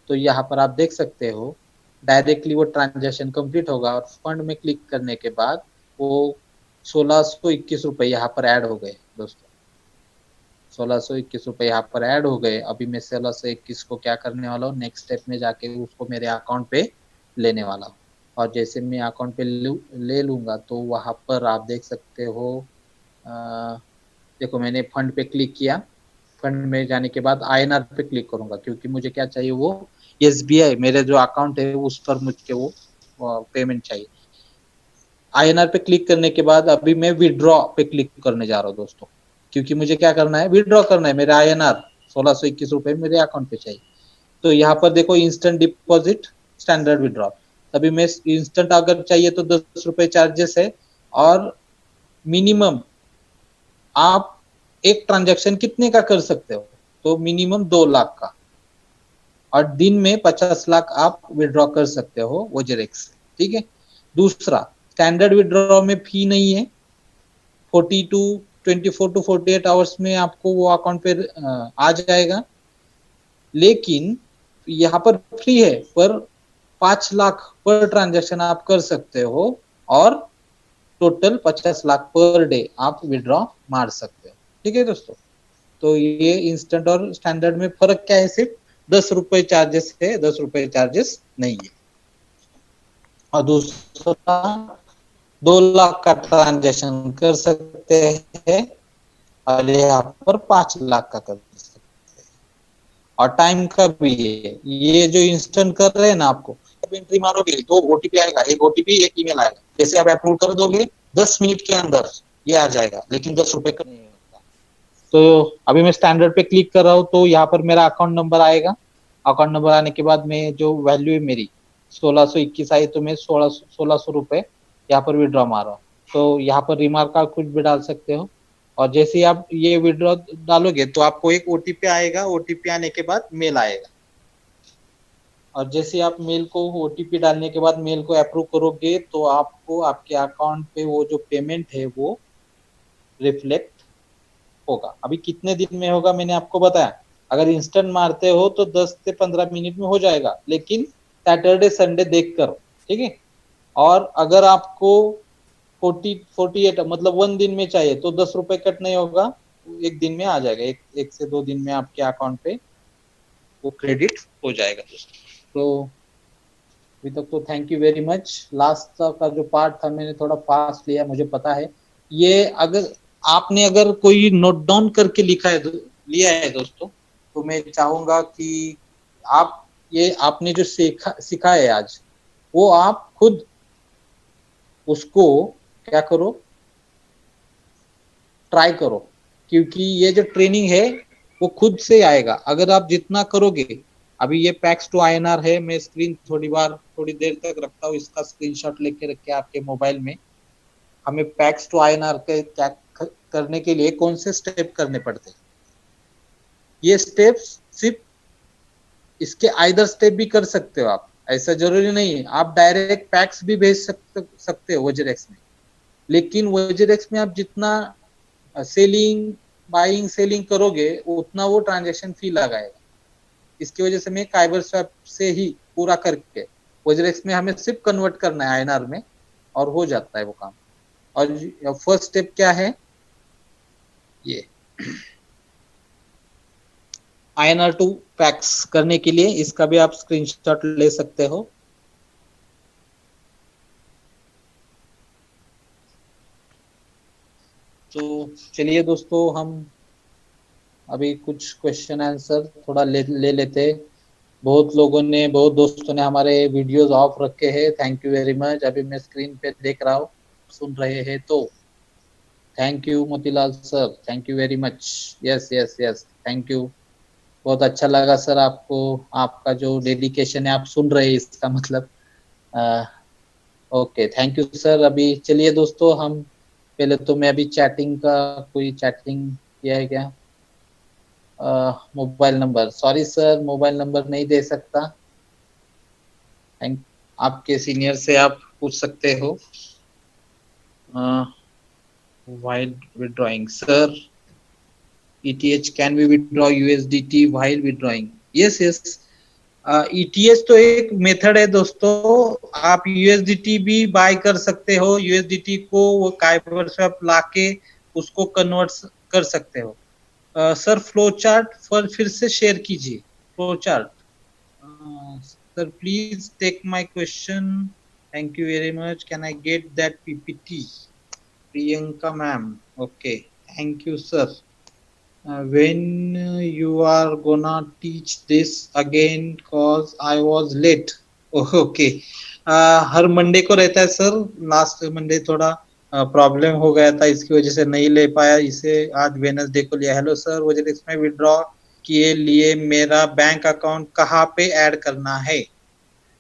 तो यहाँ पर आप देख सकते हो डायरेक्टली वो ट्रांजैक्शन कंप्लीट होगा, और फंड में क्लिक करने के बाद वो 1621 रुपए यहाँ पर ऐड हो गए दोस्तों। 1621 रुपए यहाँ पर ऐड हो गए। अभी मैं 1621 को क्या करने वाला हूँ, नेक्स्ट स्टेप में जाके उसको मेरे अकाउंट पे लेने वाला हूँ। और जैसे मैं अकाउंट पे ले लूंगा तो वहां पर आप देख सकते हो, देखो मैंने फंड पे क्लिक किया। फंड में जाने के बाद INR पे क्लिक करूंगा, क्योंकि मुझे क्या चाहिए, वो SBI मेरे जो अकाउंट है उस पर मुझे वो पेमेंट चाहिए। INR पे क्लिक करने के बाद अभी मैं विड्रॉ पे क्लिक करने जा रहा हूँ दोस्तों, क्योंकि मुझे क्या करना है, विड्रॉ करना है। मेरा INR 1621 रुपए मेरे अकाउंट पे चाहिए। तो यहाँ पर देखो इंस्टेंट डिपॉजिट, स्टैंडर्ड विड्रॉ। अभी मैं इंस्टेंट अगर चाहिए तो 10 रुपए चार्जेस है, और मिनिमम आप एक ट्रांजैक्शन कितने का कर सकते हो, तो मिनिमम 2 लाख का, और दिन में 50 लाख आप विड्रॉ कर सकते हो वज्रेक्स से। ठीक है, दूसरा स्टैंडर्ड विड्रॉ में फी नहीं है, 24 to 48 आवर्स में आपको वो अकाउंट पे आ जाएगा। लेकिन यहाँ पर फ्री है, पर 5 लाख पर ट्रांजैक्शन आप कर सकते हो, और टोटल 50 लाख पर डे आप विड्रॉ मार सकते हो। ठीक है दोस्तों, तो ये इंस्टेंट और स्टैंडर्ड में फर्क क्या है, सिर्फ 10 रुपए चार्जेस है, 10 रुपए चार्जेस नहीं है। और दूसरा 2 लाख का ट्रांजैक्शन कर सकते हैं, और यहाँ पर 5 लाख का कर सकते हैं, और टाइम का भी है। ये जो इंस्टेंट कर रहे हैं ना, आपको एंट्री मारोगे तो OTP आएगा, एक OTP एक ईमेल आएगा, जैसे आप अप्रूव कर दोगे 10 मिनट के अंदर ये आ जाएगा, लेकिन 10 रुपए का नहीं होता। तो अभी मैं स्टैंडर्ड पे क्लिक कर रहा हूँ, तो यहाँ पर मेरा अकाउंट नंबर आएगा। अकाउंट नंबर आने के बाद में जो वैल्यू है मेरी 1621 आई तो मैं 1600 रुपए यहाँ पर विड्रॉ मारा। तो यहाँ पर रिमार्क आप कुछ भी डाल सकते हो। और जैसे ही आप ये विड्रॉ डालोगे तो आपको एक ओटीपी आएगा, ओटीपी आने के बाद मेल आएगा। और जैसे आप मेल को ओटीपी डालने के बाद मेल को अप्रूव करोगे तो आपको आपके अकाउंट पे वो जो पेमेंट है वो रिफ्लेक्ट होगा। अभी कितने दिन में होगा मैंने आपको बताया। अगर इंस्टेंट मारते हो तो 10 से 15 मिनट में हो जाएगा, लेकिन सैटरडे संडे देख कर, ठीक है। और अगर आपको 48 मतलब 1 दिन में चाहिए तो 10 रुपए कट नहीं होगा, एक दिन में आ जाएगा। एक से 2 दिन में आपके अकाउंट पे वो क्रेडिट हो जाएगा। तो अभी तक तो thank you very much. Last का जो पार्ट था मैंने थोड़ा फास्ट लिया, मुझे पता है। ये अगर आपने अगर कोई नोट डाउन करके लिया है दोस्तों, तो मैं चाहूंगा कि आप ये आपने जो सीखा है आज, वो आप खुद उसको क्या करो, ट्राई करो। क्योंकि ये जो ट्रेनिंग है वो खुद से आएगा अगर आप जितना करोगे। अभी ये पैक्स टू आईएनआर है, मैं स्क्रीन थोड़ी देर तक रखता हूँ, इसका स्क्रीनशॉट लेके रखे आपके मोबाइल में। हमें पैक्स टू आईएनआर के क्या करने के लिए कौन से स्टेप करने पड़ते हैं। ये स्टेप्स सिर्फ इसके आइदर स्टेप भी कर सकते हो आप, ऐसा जरूरी नहीं है। आप डायरेक्ट पैक्स भी भेज सकते हो वजरेक्स में, लेकिन वजरेक्स में आप जितना बाइंग सेलिंग करोगे उतना वो ट्रांजेक्शन फी लगाएगा। इसकी वजह से मैं काइबर स्वैप से ही पूरा करके वजरेक्स में हमें सिर्फ कन्वर्ट करना है आईएनआर में और हो जाता है वो काम। और फर्स्ट स्टेप क्या है, ये आईएनआर टू पैक्स करने के लिए इसका भी आप स्क्रीनशॉट ले सकते हो। तो चलिए दोस्तों, हम अभी कुछ क्वेश्चन आंसर थोड़ा ले लेते। बहुत दोस्तों ने हमारे वीडियोस ऑफ रखे हैं, थैंक यू वेरी मच। अभी मैं स्क्रीन पे देख रहा हूँ, सुन रहे हैं तो thank you Motilal sir, thank you very much. Yes yes yes, thank you. बहुत अच्छा लगा सर आपको, आपका जो डेडिकेशन है, आप सुन रहे हैं इसका मतलब। Okay, thank you sir. अभी चलिए दोस्तों, हम पहले तो मैं अभी चैटिंग किया है क्या? Mobile number, sorry sir, mobile number नहीं दे सकता। आपके सीनियर से आप पूछ सकते हो। while withdrawing, sir, ETH, can we withdraw USDT while withdrawing? Yes yes, ETH तो एक मेथड है दोस्तों। आप USDT भी बाय कर सकते हो, USDT को वो काइबर स्वैप लाके उसको कन्वर्ट कर सकते हो। सर फ्लो चार्ट फिर से शेयर कीजिए, flow chart. Sir please take my question, thank you very much, can I get that PPT? Priyanka ma'am, okay, thank you sir. When you are gonna teach this again, cause I was late. Okay, her Monday को रहता है sir, last Monday थोड़ा problem हो गया था, इसकी वजह से नहीं ले पाया इसे, आज वेडनेसडे को लिया। हेलो सर, वजरेक्स में विड्रॉ किए लिए मेरा बैंक अकाउंट कहाँ पे ऐड करना है?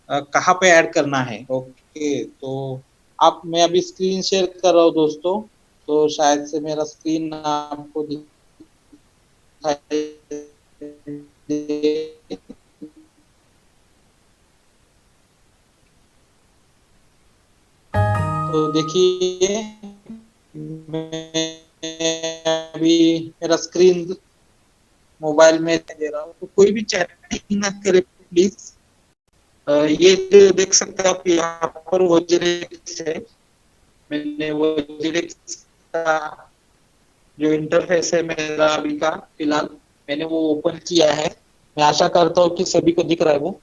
कहाँ पे ऐड करना है? ओके, तो आप, मैं अभी स्क्रीन शेयर कर रहा हूँ दोस्तों, तो शायद से मेरा स्क्रीन आपको तो देखिए, मैं अभी मेरा स्क्रीन मोबाइल में दे रहा हूँ, तो कोई भी चैटिंग ना करे प्लीज। ये जो देख सकते हैं आप यहाँ पर वजरेक्स है, मैंने वजरेक्स का जो इंटरफेस है मेरा अभी का फिलहाल मैंने वो ओपन किया है। मैं आशा करता हूँ कि सभी को दिख रहा है वो।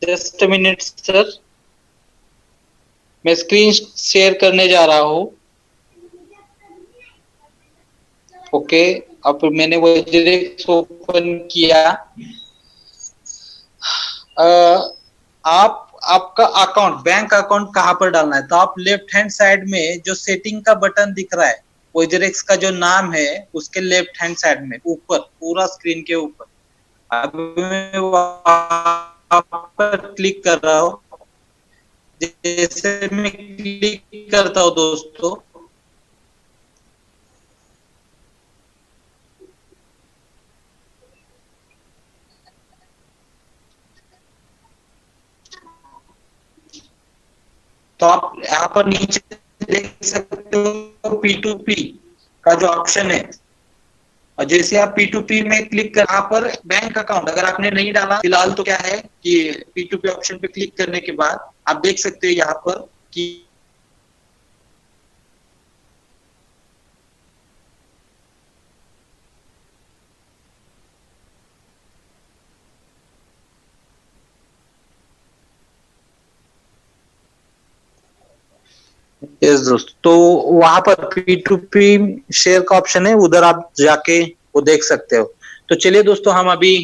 Just a minute, sir. मैं स्क्रीन शेयर करने जा रहा हूं। ओके, अब मैंने वज्रेक्स ओपन किया। आप आपका अकाउंट, बैंक अकाउंट कहां पर डालना है, तो आप लेफ्ट हैंड साइड में जो सेटिंग का बटन दिख रहा है, वज्रेक्स का जो नाम है उसके लेफ्ट हैंड साइड में ऊपर, पूरा स्क्रीन के ऊपर, अब मैं वहां पर क्लिक कर रहा हूं। जैसे मैं क्लिक करता हूं दोस्तों, तो आप यहाँ पर नीचे देख सकते हो P2P का जो ऑप्शन है, और जैसे आप P2P में क्लिक कर, यहाँ पर बैंक अकाउंट अगर आपने नहीं डाला फिलहाल, तो क्या है कि P2P ऑप्शन पे क्लिक करने के बाद आप देख सकते हो यहाँ पर कि यस दोस्तों, तो वहां पर P2P शेयर का ऑप्शन है, उधर आप जाके वो देख सकते हो। तो चलिए दोस्तों, हम अभी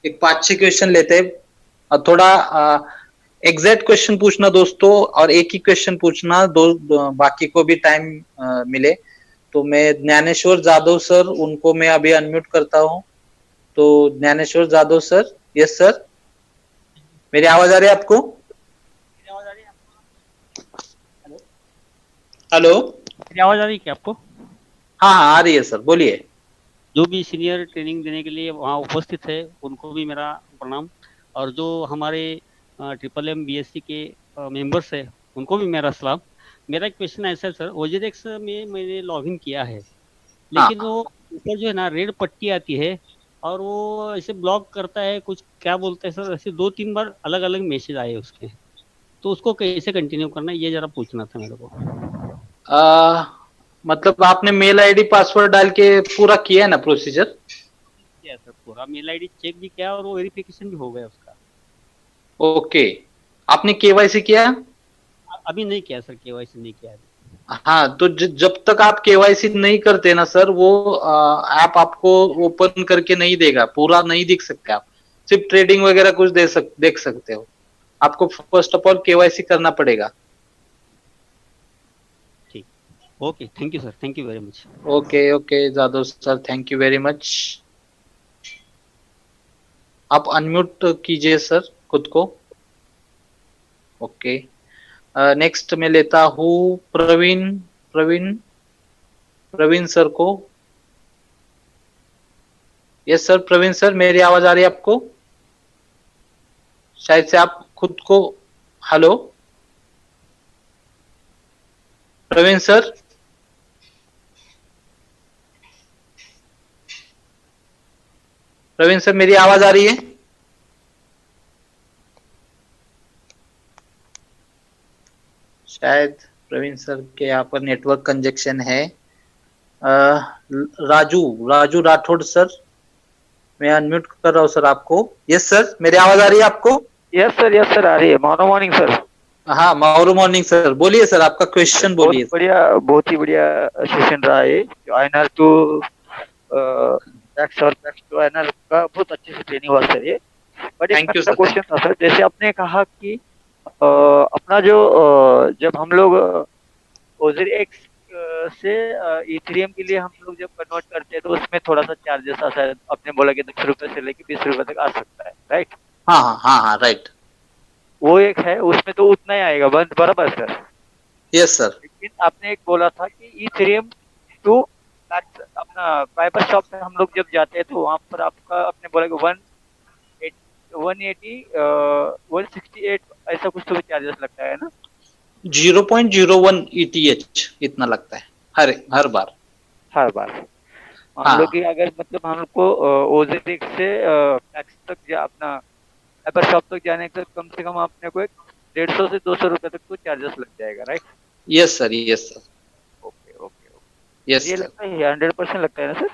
एक 5-6 क्वेश्चन लेते हैं, और थोड़ा एग्जैक्ट क्वेश्चन पूछना दोस्तों, और एक ही क्वेश्चन पूछना, बाकी को भी टाइम मिले। तो मैं ज्ञानेश्वर जादव सर, उनको मैं अभी अनम्यूट करता हूँ। तो Gyaneshwar Jadhav sir, yes sir, मेरी आवाज आ रही है आपको? हेलो, मेरी आवाज आ रही है क्या आपको? हाँ हाँ आ रही है सर, बोलिए। जो भी सीनियर ट्रेनिंग देने के लिए वहाँ उपस्थित है उनको भी मेरा प्रणाम, और जो हमारे MMM BSc के मेंबर्स है उनको भी मेरा सलाम। मेरा एक क्वेश्चन ऐसा है सर, वज्रेक्स में मैंने लॉगिन किया है, लेकिन वो ऊपर जो है ना रेड पट्टी आती है और वो ऐसे ब्लॉक करता है, कुछ क्या बोलते हैं सर, ऐसे 2-3 बार अलग अलग मैसेज आए उसके, तो उसको कैसे कंटिन्यू करना है ये जरा पूछना था मेरे को। मतलब आपने मेल आईडी पासवर्ड डाल के पूरा किया है ना प्रोसीजर? किया सर, पूरा मेल आईडी चेक भी किया और वो वेरिफिकेशन भी हो गया उसका। ओके, आपने केवाईसी किया? अभी नहीं किया सर, केवाईसी नहीं किया। हाँ, तो जब तक आप केवाईसी नहीं करते ना सर, वो ऐप आपको ओपन करके नहीं देगा, पूरा नहीं दिख सकते आप, सिर्फ ट्रेडिंग वगैरह कुछ देख सकते हो। आपको फर्स्ट ऑफ ऑल केवाईसी करना पड़ेगा। ठीक, okay, thank you sir, thank you very much. Okay okay Jadhav sir, thank you very much. आप अनम्यूट कीजिए सर खुद को। ओके, नेक्स्ट मैं लेता हूँ प्रवीण सर को। यस सर, प्रवीण सर, मेरी आवाज आ रही है आपको? शायद से आप खुद को, hello Praveen sir, Praveen sir मेरी आवाज आ रही है? शायद प्रवीण सर के यहाँ पर नेटवर्क कंजेक्शन है। राजू राठौड़ सर, मैं अनम्यूट कर रहा हूँ सर आपको। यस सर, मेरी आवाज आ रही है आपको? यस सर आ रही है। Morning sir. हाँ, मॉर्निंग सर, बोलिए सर, आपका क्वेश्चन बोलिए। बहुत ही बढ़िया सेशन रहा है। INR टू टैक्स और टैक्स टू INR का बहुत अच्छे से ट्रेनिंग हुआ सर ये। बट एक क्वेश्चन था सर, जैसे आपने कहा कि अपना जो जब हम लोग OZX से इथेरियम के लिए हम लोग जब कन्वर्ट करते हैं तो उसमें थोड़ा सा चार्जेस आता है। आपने बोला कि 10 रुपए से लेके 20 रुपए तक आ सकता है, राइट? हाँ राइट, वो एक है, उसमें तो उतना ही आएगा बराबर सर? Yes sir. लेकिन आपने एक बोला था कि इथेरियम टू अपना पाइपर शॉप में हम लोग जब जाते हैं तो वहां पर आपका आपने बोला कि 168 ऐसा कुछ तो भी चार्जेस लगता है ना? 0.01 ETH इतना लगता है हर बार। हम लोग की अगर मतलब हमको OZX से टैक्स तक अपना पाइपर शॉप तक जाने का कम से कम आपने को 150 से 200 रुपए तक तो चार्जेस लग जाएगा, right? Yes sir. Okay yes, ये लगता है 100% लगता है ना सर?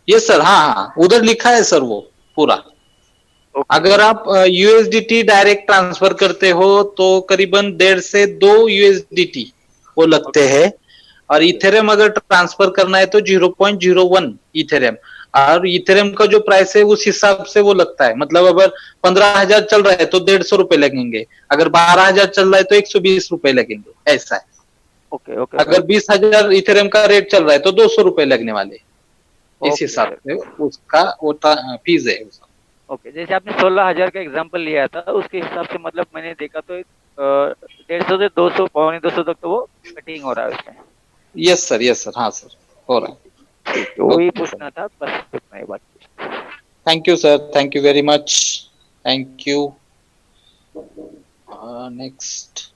यस सर, हाँ उधर लिखा है सर वो पूरा। अगर आप यूएसडीटी डायरेक्ट ट्रांसफर करते हो तो करीबन 1.5 से 2 यूएसडीटी वो लगते हैं, और इथेरियम अगर ट्रांसफर करना है तो 0.01 इथेरियम, और इथेरियम का जो प्राइस है उस हिसाब से वो लगता है। मतलब अगर 15,000 चल रहा है तो 150 रुपए लगेंगे, अगर 12,000 चल रहा है तो 120 रुपए लगेंगे, ऐसा है। Okay okay. अगर 20,000 इथेरियम का रेट चल रहा है तो 200 रुपए लगने वाले, इस हिसाब से उसका वो फीस है। ओके, जैसे आपने 16,000 का एग्जांपल लिया था, उसके हिसाब से मतलब मैंने देखा तो 150 से 200 पौने 200 तक तो वो कटिंग हो रहा है उसमें। यस सर, हाँ सर, हो रहा है। तो वही पूछना था, बस उतना ही बात। Thank you sir, thank you very much, thank you. Next,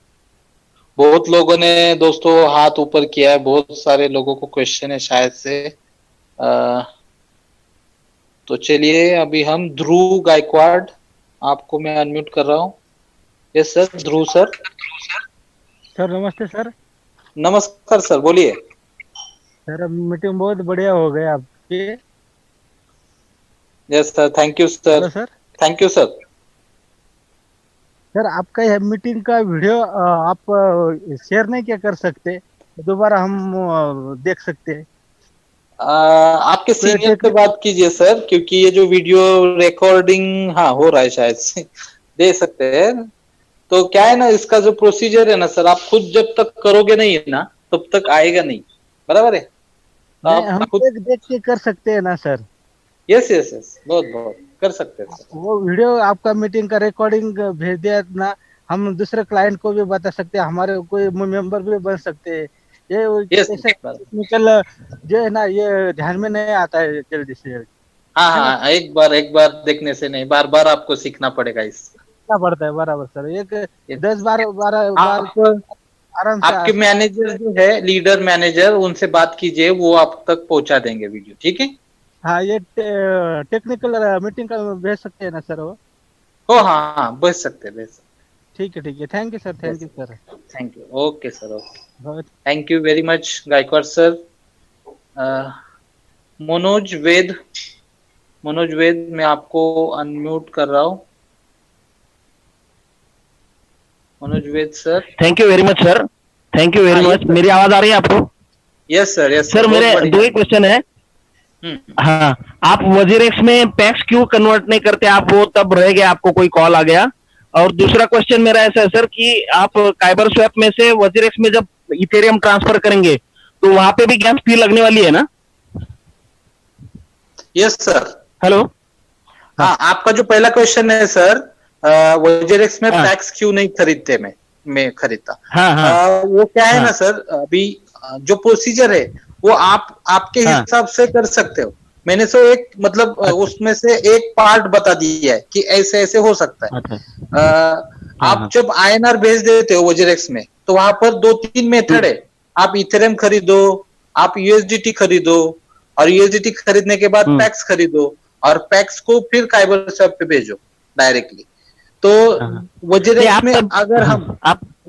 बहुत लोगों ने दोस्तों हाथ ऊपर किया है, बहुत सारे लोगों को क्वेश्चन है शायद से। तो चलिए अभी हम ध्रुव गायकवाड़, आपको मैं अनम्यूट कर रहा हूँ। यस सर, ध्रुव सर। सर नमस्ते सर। नमस्कार सर, बोलिए। सर अब मीटिंग बहुत बढ़िया हो गई आपकी। Yes sir, thank you sir. Sir thank you sir. Sir आपका यह मीटिंग का वीडियो आप शेयर नहीं क्या कर सकते, दोबारा हम देख सकते हैं। आपके सीनियर से बात कीजिए सर, क्योंकि ये जो वीडियो रिकॉर्डिंग हाँ हो रहा है शायद से, दे सकते हैं। तो क्या है ना, इसका जो प्रोसीजर है ना सर, आप खुद जब तक करोगे नहीं ना तब तक आएगा नहीं, बराबर है? नहीं, हम खुद देख के कर सकते हैं ना सर? यस यस यस, बहुत बहुत कर सकते हैं सर। वो वीडियो आपका मीटिंग का रिकॉर्डिंग भेज दिया ना, हम दूसरे क्लाइंट को भी बता सकते हैं, हमारे कोई मेंबर भी बन सकते हैं। ये टेक्निकल जो है ना, ये ध्यान में नहीं आता है जल्दी से। हाँ हाँ, एक बार देखने से नहीं, बार बार आपको सीखना पड़ेगा, सीखना पड़ता है। बराबर सर, एक 10-12 बार आराम से। आपके मैनेजर जो है, लीडर मैनेजर, उनसे बात कीजिए, वो आप तक पहुंचा देंगे वीडियो, ठीक है? हाँ, ये टेक्निकल मीटिंग का भेज सकते हैं ना सर वो? हो हाँ हाँ, भेज सकते हैं। ठीक है, thank you sir, thank you sir. Thank you, okay sir, okay, thank you very much Gaikwad sir. Manoj Ved, मैं आपको अनम्यूट कर रहा हूँ। Manoj Ved sir. Thank you very much sir, thank you very much. मेरी आवाज आ रही है आपको? Yes sir, yes sir. मेरे 2 ही क्वेश्चन है। हाँ, आप वजीरेक्स में पैक्स क्यों कन्वर्ट नहीं करते? आप वो तब रह गया, आपको कोई कॉल आ गया। और दूसरा क्वेश्चन मेरा ऐसा है सर कि आप काइबर स्वैप में से वजीरेक्स में जब इथेरियम ट्रांसफर करेंगे तो वहां पे भी गैस फी लगने वाली है ना? Yes sir. हेलो। हाँ, आपका जो पहला क्वेश्चन है सर, वजीरेक्स में पैक्स क्यों नहीं खरीदते? मैं खरीदता। वो क्या है ना सर, अभी जो प्रोसीजर है वो आपके हिसाब से कर सकते हो। मैंने सो एक मतलब उसमें से एक पार्ट बता दिया है कि ऐसे ऐसे हो सकता है। आप जब INR भेज देते हो वजीरेक्स में, तो वहां पर 2-3 मेथड है। आप इथेरियम खरीदो, आप USDT खरीदो, और USDT खरीदने के बाद पैक्स खरीदो, और पैक्स को फिर काइबर स्वैप पे भेजो डायरेक्टली। तो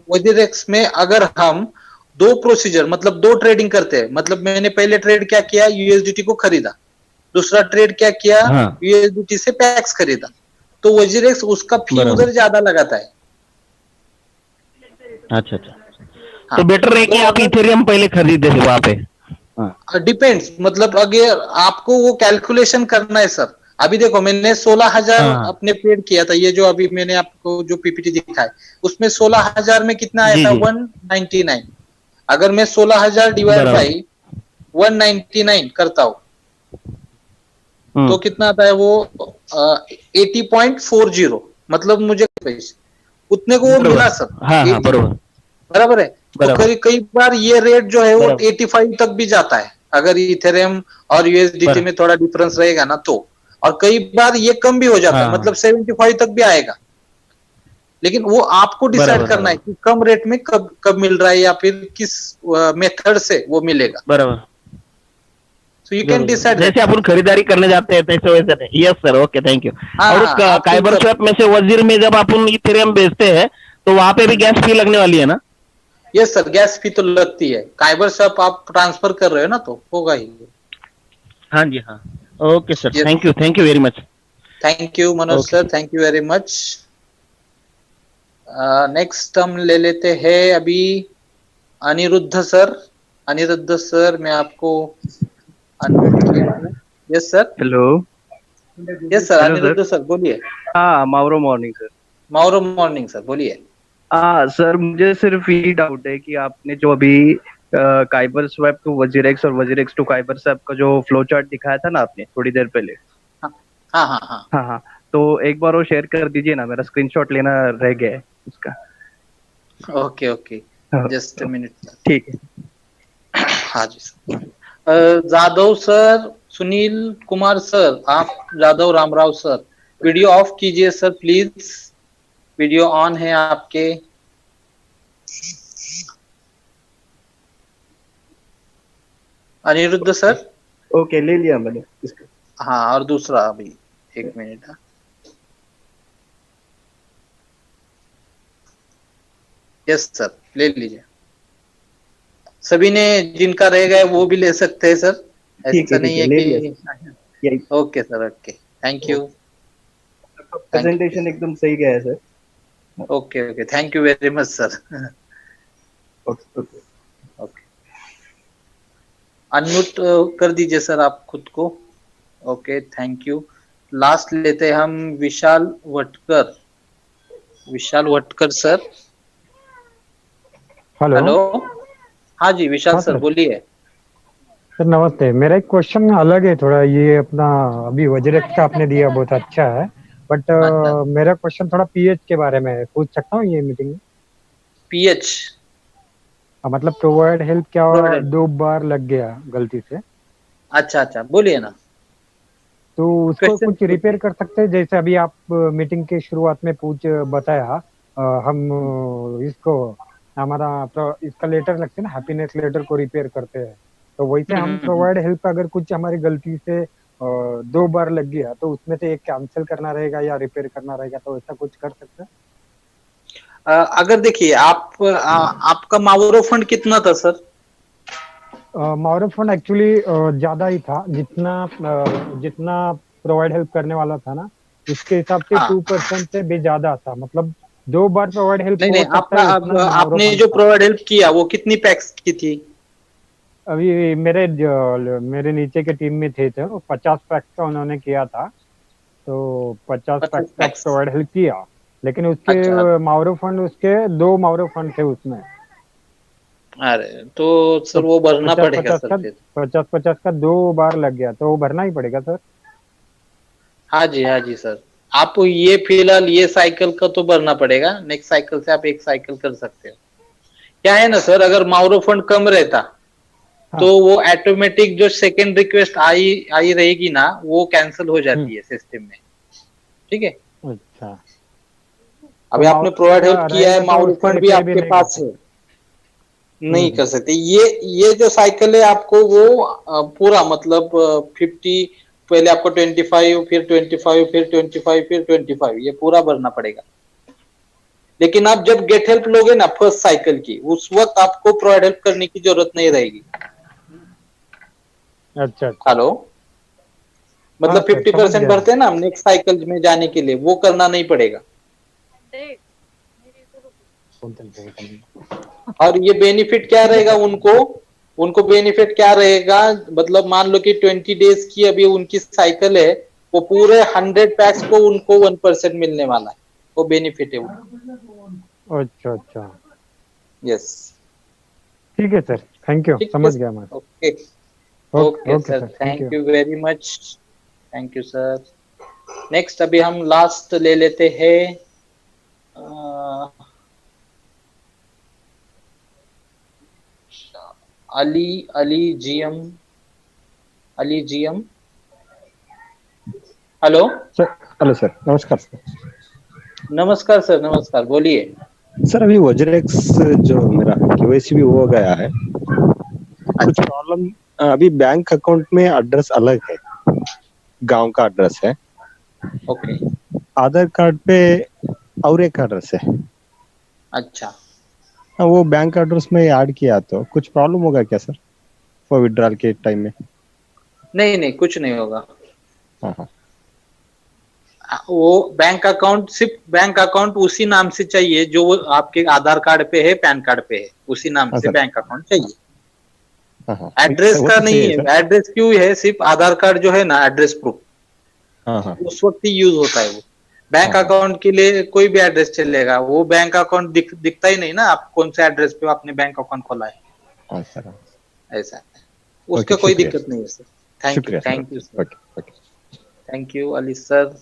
वजीरेक्स में अगर हम 2 प्रोसीजर मतलब 2 ट्रेडिंग करते हैं, मतलब मैंने पहले ट्रेड क्या किया, USDT को खरीदा, दूसरा ट्रेड क्या किया, USDT से पैक्स खरीदा, तो वजीरेक्स उसका फी उधर ज्यादा लगाता है। अच्छा। तो बेटर है कि आप इथेरियम पहले खरीदे थे वहां पे? डिपेंड्स, मतलब अगर आपको वो कैलकुलेशन करना है सर। अभी देखो, मैंने 16,000 अपने पेड किया था, ये जो अभी मैंने आपको जो PPT दिखा है उसमें 16,000 में कितना आया था? 199। अगर मैं 16,000 डिवाइड बाई 199 करता हूँ तो कितना आता है? वो 80.40, मतलब मुझे पैसे उतने को वो मिला सर। बराबर है। तो कई बार ये रेट जो है वो 85 तक भी जाता है, अगर इथेरियम और USDT में थोड़ा डिफरेंस रहेगा ना तो। और कई बार ये कम भी हो जाता है, मतलब 75 तक भी आएगा। लेकिन वो आपको डिसाइड करना है कि कम रेट में कब मिल रहा है, या फिर किस मेथड से वो मिलेगा। बराबर। So you can decide. जैसे अपन खरीदारी करने जाते हैं तैसे वैसे नहीं। Yes sir, okay, thank you. और काइबर स्वैप में से वजीर में जब अपन इथेरियम बेचते हैं तो वहां पे भी गैस फी लगने वाली है ना? यस सर, गैस फी तो लगती है। काइबर स्वैप आप ट्रांसफर कर रहे हो ना, तो होगा ही। हाँ जी, हाँ। Okay sir, thank you very much. Thank you Manoj sir, thank you very much. Next हम ले लेते हैं अभी अनिरुद्ध सर। अनिरुद्ध सर, मैं आपको अनम्यूट किया हूँ। Yes sir. Hello. Yes sir, hello Aniruddh sir बोलिए। हाँ, माउरो मॉर्निंग सर। माउरो मॉर्निंग सर बोलिए। सर मुझे सिर्फ यही डाउट है कि आपने जो अभी काइबर स्वैप टू वजीरेक्स और वजीरेक्स टू काइबर स्वैप का जो फ्लो चार्ट दिखाया था ना आपने थोड़ी देर पहले। हाँ हाँ हाँ हाँ हाँ, तो एक बार वो शेयर कर दीजिए ना, मेरा स्क्रीनशॉट लेना रह गया है उसका। Okay okay, just a minute. ठीक है। हाँ जी sir. Jadhav sir, Sunil Kumar sir, आप Jadhav Ramrao sir, video off कीजिए सर प्लीज। वीडियो ऑन है आपके। अनिरुद्ध सर। ओके, ले लिया मैंने इसका। हाँ, और दूसरा अभी एक मिनट। यस सर, ले लीजिए। सभी ने जिनका रह गया वो भी ले सकते हैं सर, ऐसा नहीं है कि। Okay sir, okay, thank you. Presentation एकदम सही गया है sir. Okay okay, thank you very much sir. Okay okay, unmute कर दीजिए सर आप खुद को। Okay, thank you. लास्ट लेते हैं हम विशाल वटकर। विशाल वटकर सर। हेलो। हाँ जी विशाल हाँ सर सर। बोलिए। सर नमस्ते, मेरा एक क्वेश्चन अलग है थोड़ा। ये अपना अभी वज्रेक्स का आपने दिया बहुत अच्छा है, बट मेरा क्वेश्चन थोड़ा पीएच के बारे में है, पूछ सकता हूँ ये मीटिंग में? पीएच मतलब प्रोवाइड हेल्प क्या 2 बार लग गया गलती से। अच्छा अच्छा, बोलिए ना। तो उसको कुछ रिपेयर कर सकते हैं? जैसे अभी आप मीटिंग के शुरुआत में बताया, हम इसको हमारा इसका लेटर लगते हैं ना, हैप्पीनेस लेटर को रिपेयर करते हैं, तो वैसे हम प्रोवाइड हेल्प अगर कुछ हमारी गलती से 2 बार लग गया तो उसमें से एक कैंसिल करना रहेगा या रिपेयर करना रहेगा, तो ऐसा कुछ कर सकते हैं? अगर देखिए आपका मावरो फंड कितना था सर? मावरो फंड एक्चुअली ज्यादा ही था, जितना प्रोवाइड हेल्प करने वाला था ना उसके हिसाब से 2% से भी ज्यादा था। मतलब 2 बार प्रोवाइड हेल्प नहीं, आपने जो प्रोवाइड हेल्प किया वो कितनी पैक्स की थी? अभी मेरे नीचे के टीम में थे तो 50 पैक्स का उन्होंने किया था, तो 50 पैक्स का प्रोवाइड हेल्प किया, लेकिन उसके मावरो फंड, उसके 2 मावरो फंड थे उसमें। अरे तो सर वो भरना पड़ेगा सर। 50 का 2 बार लग गया तो वो भरना ही पड़ेगा सर। हाँ जी सर, आप ये फिलहाल ये साइकिल का तो भरना पड़ेगा, नेक्स्ट साइकिल से आप एक साइकिल कर सकते हो। क्या है ना सर, अगर मावरो फंड कम रहता तो वो ऑटोमेटिक जो सेकंड रिक्वेस्ट आई रहेगी ना वो कैंसिल हो जाती है सिस्टम में। ठीक है। अच्छा, अभी आपने प्रोवाइड हेल्प किया है, मावरो फंड भी आपके पास है, नहीं कर सकते। ये जो साइकिल है आपको वो पूरा मतलब 50, पहले आपको 25, फिर 25, फिर 25, फिर 25, ये पूरा भरना पड़ेगा। लेकिन आप जब गेट हेल्प लोगे ना फर्स्ट साइकिल की, उस वक्त आपको प्रोवाइड हेल्प करने की जरूरत नहीं रहेगी। अच्छा। हेलो, मतलब 50% भरते हैं ना हम नेक्स्ट साइकिल में जाने के लिए, वो करना नहीं पड़ेगा। और ये बेनिफिट क्या रहेगा उनको बेनिफिट क्या रहेगा, मतलब मान लो कि 20 डेज की अभी उनकी साइकिल है, वो पूरे 100 पैक्स को उनको 1% मिलने वाला है, वो बेनिफिट है उनको। अच्छा। यस, ठीक है सर, थैंक यू, समझ गया मैं। Okay sir, thank you very much, thank you sir. Next अभी हम लास्ट ले लेते हैं अली जीएम। हेलो सर, नमस्कार सर। नमस्कार सर, नमस्कार, बोलिए सर। अभी वज्रेक्स जो मेरा केवाईसी भी हो गया है, कुछ प्रॉब्लम। अभी बैंक अकाउंट में एड्रेस अलग है, गांव का एड्रेस है। ओके। आधार कार्ड पे और एक एड्रेस है। अच्छा, वो बैंक एड्रेस में ऐड किया तो कुछ प्रॉब्लम होगा क्या सर फॉर विड्रॉल के टाइम में? नहीं कुछ नहीं होगा। हाँ। वो बैंक अकाउंट सिर्फ बैंक अकाउंट उसी नाम से चाहिए जो वो आपके आधार कार्ड पे है, पैन कार्ड पे है, उसी नाम से बैंक अकाउंट चाहिए। एड्रेस का नहीं है, एड्रेस क्यों है, सिर्फ आधार कार्ड जो है ना एड्रेस प्रूफ उस वक्त ही यूज होता है वो। बैंक अकाउंट के लिए कोई भी एड्रेस चलेगा, वो बैंक अकाउंट दिखता ही नहीं ना आप कौन से एड्रेस पे आपने बैंक अकाउंट खोला है। ऐसा है, उसका कोई दिक्कत नहीं है sir. Thank you sir, thank you Ali sir.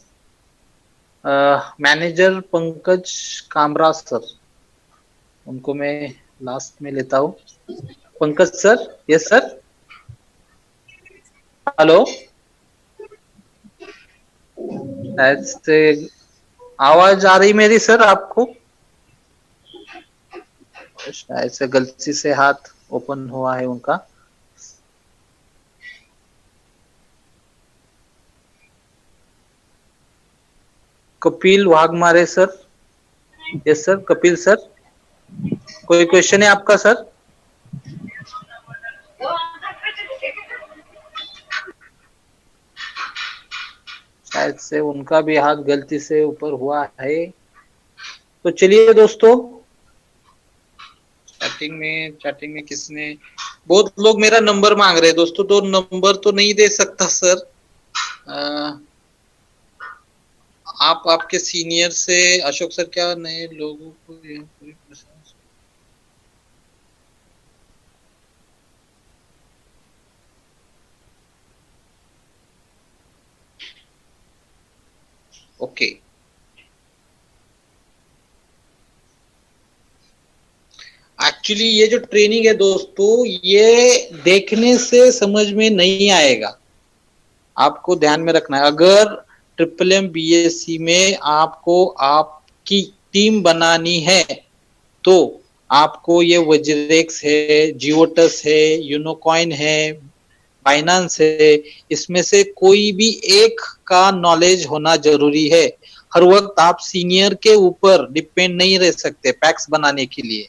Manager Pankaj Kamra sir, उनको मैं लास्ट में लेता हूँ। Pankaj sir, yes sir, hello, ऐसे आवाज आ रही मेरी सर आपको? शायद से गलती से हाथ ओपन हुआ है उनका। Kapil Waghmare sir, yes sir, Kapil sir, कोई क्वेश्चन है आपका सर? शायद से उनका भी हाथ गलती से ऊपर हुआ है। तो चलिए दोस्तों, चैटिंग में किसने, बहुत लोग मेरा नंबर मांग रहे हैं दोस्तों, तो नंबर तो नहीं दे सकता सर। आप आपके सीनियर से, अशोक सर, क्या नए लोगों को ओके एक्चुअली ये जो ट्रेनिंग है दोस्तों, ये देखने से समझ में नहीं आएगा, आपको ध्यान में रखना है। अगर ट्रिपल बीएससी में आपको आपकी टीम बनानी है तो आपको ये वज्रेक्स है, जियोटस है, यूनोकॉइन है, बाइनांस है, इसमें से कोई भी एक का नॉलेज होना जरूरी है। हर वक्त आप सीनियर के ऊपर डिपेंड नहीं रह सकते पैक्स बनाने के लिए।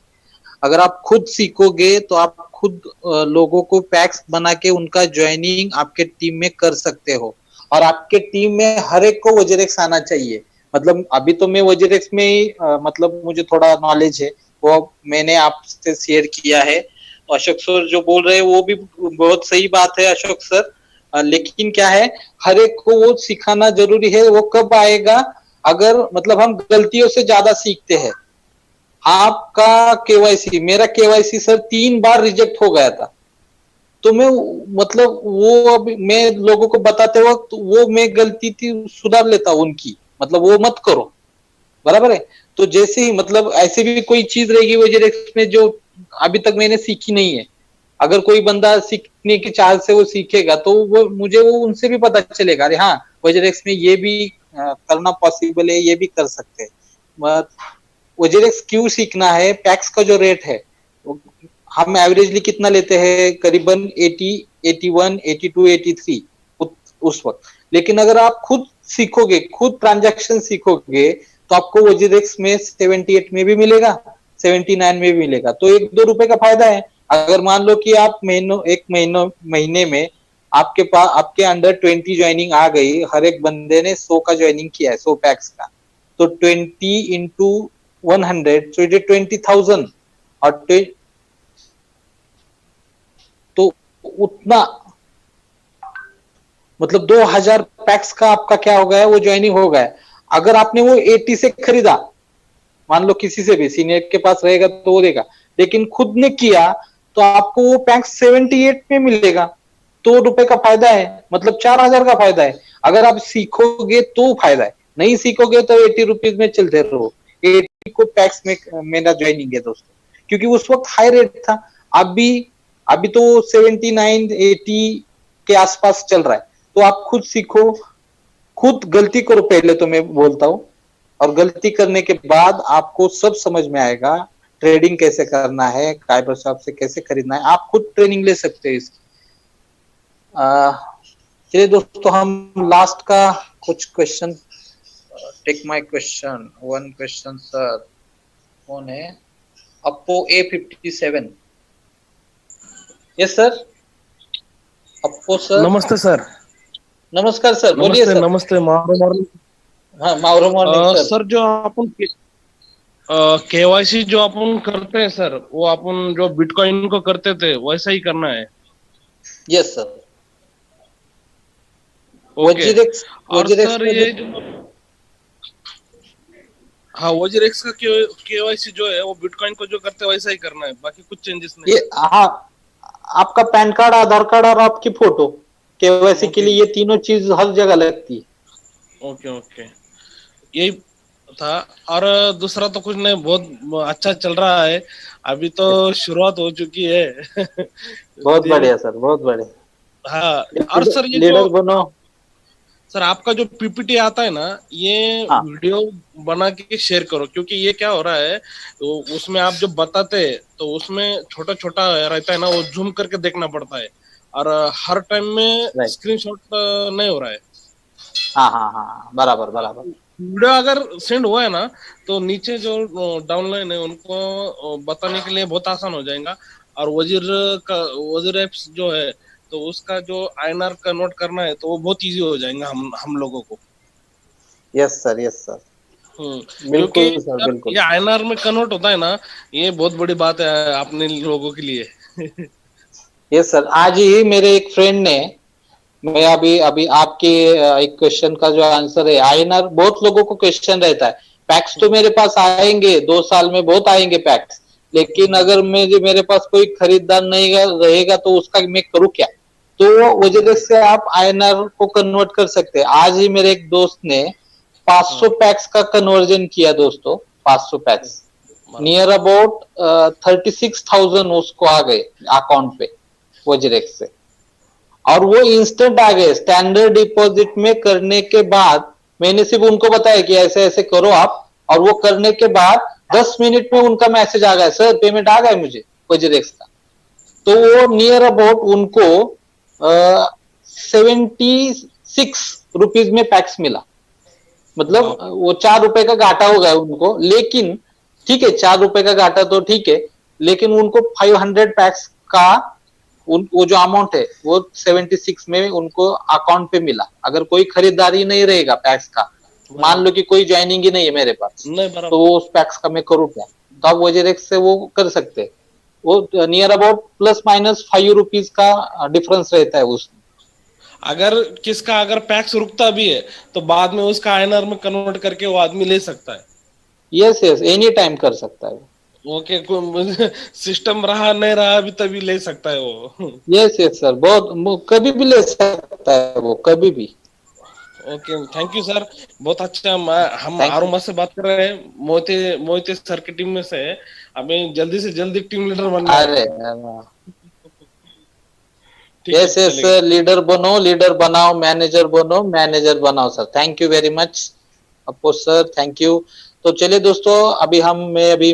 अगर आप खुद सीखोगे तो आप खुद लोगों को पैक्स बना के उनका ज्वाइनिंग आपके टीम में कर सकते हो। और आपके टीम में हर एक को वज्रेक्स आना चाहिए। मतलब अभी तो मैं वज्रेक्स में ही मतलब मुझे थोड़ा नॉलेज है, वो मैंने आपसे शेयर किया है। तो अशोक सर जो बोल रहे हैं वो भी बहुत सही बात है अशोक सर, लेकिन क्या है, हर एक को वो सिखाना जरूरी है। वो कब आएगा, अगर मतलब हम गलतियों से ज्यादा सीखते हैं। आपका केवाईसी, मेरा केवाईसी सर 3 बार रिजेक्ट हो गया था, तो मैं मतलब वो अभी मैं लोगों को बताते वक्त वो मैं गलती थी सुधार लेता उनकी, मतलब वो मत करो, बराबर है। तो जैसे ही मतलब ऐसे भी कोई चीज रहेगी वज्रेक्स में जो अभी तक मैंने सीखी नहीं है, अगर कोई बंदा सीखने की चाह से वो सीखेगा तो वो मुझे वो उनसे भी पता चलेगा, अरे हाँ वज्रेक्स में ये भी करना पॉसिबल है, ये भी कर सकते हैं। वज्रेक्स क्यों सीखना है, पैक्स का जो रेट है हम एवरेजली कितना लेते हैं, करीबन 80, 81, 82, 83 उस वक्त। लेकिन अगर आप खुद सीखोगे, खुद ट्रांजैक्शन सीखोगे, तो आपको वज्रेक्स में 78 में भी मिलेगा, 79 में भी मिलेगा, तो 1-2 रुपए का फायदा है। अगर मान लो कि आप महीने में आपके पास आपके अंडर 20 ज्वाइनिंग आ गई, हर एक बंदे ने 100 का ज्वाइनिंग किया है, 100 पैक्स का, तो 20 इंटू 100, so it is 20,000 और तो उतना मतलब 2000 पैक्स का आपका क्या हो गया, वो ज्वाइनिंग हो गया। अगर आपने वो 80 से खरीदा, मान लो किसी से भी सीनियर के पास रहेगा तो वो देगा, लेकिन खुद ने किया तो आपको वो पैक्स 78 में मिलेगा, 2 रुपए का फायदा है, मतलब 4000 का फायदा है। अगर आप सीखोगे तो फायदा है, नहीं सीखोगे तो 80 रुपीज में चलते रहो। 80 को पैक्स में मेरा ज्वाइनिंग है दोस्तों, क्योंकि उस वक्त हाई रेट था। अभी तो 79, 80 के आसपास चल रहा है। तो आप खुद सीखो, खुद गलती करो पहले, तो मैं बोलता हूं, और गलती करने के बाद आपको सब समझ में आएगा, ट्रेडिंग कैसे करना है, काइबर शॉप से कैसे खरीदना है, आप खुद ट्रेनिंग ले सकते हैं इसकी। चलिए दोस्तों, हम लास्ट का कुछ question, take my question, 1 question sir, कौन है, Oppo A57, yes sir, Oppo sir. नमस्ते सर। नमस्कार सर, बोलिए सर। नमस्ते, मारो हाँ माउरो मॉर्निंग सर। सर जो अपन केवाईसी जो अपन करते हैं सर, वो अपन जो बिटकॉइन को करते थे वैसा ही करना है? Yes sir. ओके। और वजीरेक्स सर ये जो हाँ वजीरेक्स का केवाईसी जो है वो बिटकॉइन को जो करते हैं वैसा ही करना है, बाकी कुछ चेंजेस नहीं? ये हाँ, आपका पैन कार्ड, आधार कार्ड और आपकी फोटो केवाईसी के लिए, ये तीनों चीज हर जगह लगती है। ओके ओके, यही था। और दूसरा तो कुछ नहीं, बहुत अच्छा चल रहा है, अभी तो शुरुआत हो चुकी है। बहुत बढ़िया सर, बहुत बढ़िया। हाँ। और सर ये लीडर जो बनो सर आपका जो पीपीटी आता है ना, ये वीडियो बना के शेयर करो, क्योंकि ये क्या हो रहा है तो उसमें आप जो बताते हैं तो उसमें छोटा छोटा रहता है ना, वो जूम करके देखना पड़ता है, और हर टाइम में स्क्रीनशॉट नहीं हो रहा है। हाँ हाँ हाँ, बराबर बराबर। वीडियो अगर सेंड हुआ है ना तो नीचे जो डाउनलाइन है उनको बताने के लिए बहुत आसान हो जाएगा। और वजीर एप्स जो है तो उसका जो INR कन्वर्ट करना है तो वो बहुत इजी हो जाएगा हम लोगों को। Yes sir, yes sir. क्योंकि सर, बिल्कुल। ये INR में कन्वर्ट होता है ना, ये बहुत बड़ी बात है अपने लोगों के लिए। यस सर, आज ही मेरे एक फ्रेंड ने, मैं अभी अभी आपके एक क्वेश्चन का जो आंसर है INR, बहुत लोगों को क्वेश्चन रहता है, पैक्स तो मेरे पास आएंगे 2 साल में, बहुत आएंगे पैक्स, लेकिन अगर मेरे पास कोई खरीदार नहीं रहेगा तो उसका मैं करूँ क्या? तो वजह से आप INR को कन्वर्ट कर सकते हैं। आज ही मेरे एक दोस्त ने 500 पैक्स का कन्वर्जन किया दोस्तों, 500 पैक्स, नियर अबाउट 36,000 उसको आ गए अकाउंट पे वजरेक्स से, और वो इंस्टेंट आ गए। स्टैंडर्ड डिपॉजिट में करने के बाद मैंने सिर्फ उनको बताया कि ऐसे ऐसे करो आप, और वो करने के बाद 10 मिनट में उनका मैसेज आ गया, सर पेमेंट आ गया मुझे वजरेक्स का। तो वो नियर अबाउट उनको 76 रुपीज में पैक्स मिला, मतलब वो 4 रुपए का घाटा हो गया उनको, लेकिन ठीक है 4 रुपए का घाटा तो ठीक है, लेकिन उनको 500 पैक्स का वो जो अमाउंट है वो 76 में उनको अकाउंट पे मिला। अगर कोई खरीदारी नहीं रहेगा पैक्स का, मान लो कि कोई ज्वाइनिंग ही नहीं है मेरे पास, तो वो उस पैक्स का मैं करूँ क्या? तो आप वजरेक्स से वो कर सकते हैं। वो near about plus minus 5 rupees का डिफरेंस रहता है उसमें। अगर पैक्स रुकता भी है तो बाद में उसका INR में कन्वर्ट करके वो आदमी ले सकता है। यस यस, एनी टाइम कर सकता है। ओके, सिस्टम रहा नहीं रहा अभी तभी ले सकता है वो। यस यस सर, बहुत कभी भी ले सकता है वो, कभी भी। ओके, थैंक यू सर, बहुत अच्छा। हम आरुमा से बात कर रहे हैं, मोहिते सर की टीम में से। हमें जल्दी से जल्दी टीम लीडर बनना है। अरे यस यस सर, लीडर बनो, लीडर बनाओ, मैनेजर बनो, मैनेजर बनाओ sir. Thank you very much अपोज सर, थैंक यू। तो चलिए दोस्तों,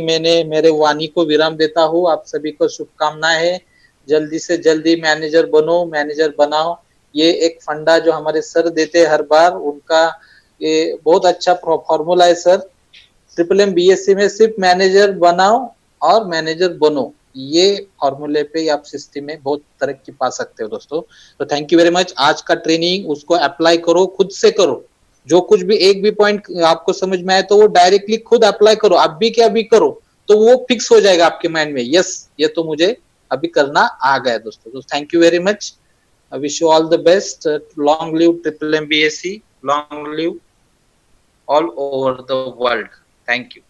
मैंने मेरे वाणी को विराम देता हूँ। आप सभी को शुभकामनाएं है, जल्दी से जल्दी मैनेजर बनो, मैनेजर बनाओ। ये एक फंडा जो हमारे सर देते हैं हर बार, उनका ये बहुत अच्छा फॉर्मूला है सर। ट्रिपल MBSC में सिर्फ मैनेजर बनाओ और मैनेजर बनो, ये फॉर्मूले पे आप सिस्टम में बहुत तरक्की पा सकते हो दोस्तों। तो थैंक यू वेरी मच। आज का ट्रेनिंग उसको अप्लाई करो, खुद से करो। जो कुछ भी एक भी पॉइंट आपको समझ में आए तो वो डायरेक्टली खुद अप्लाई करो, अभी के अभी करो, तो वो फिक्स हो जाएगा आपके माइंड में, यस ये तो मुझे अभी करना आ गया दोस्तों। तो thank you very much, I wish you all the best. Long live triple MBSC, long live all over the world. Thank you.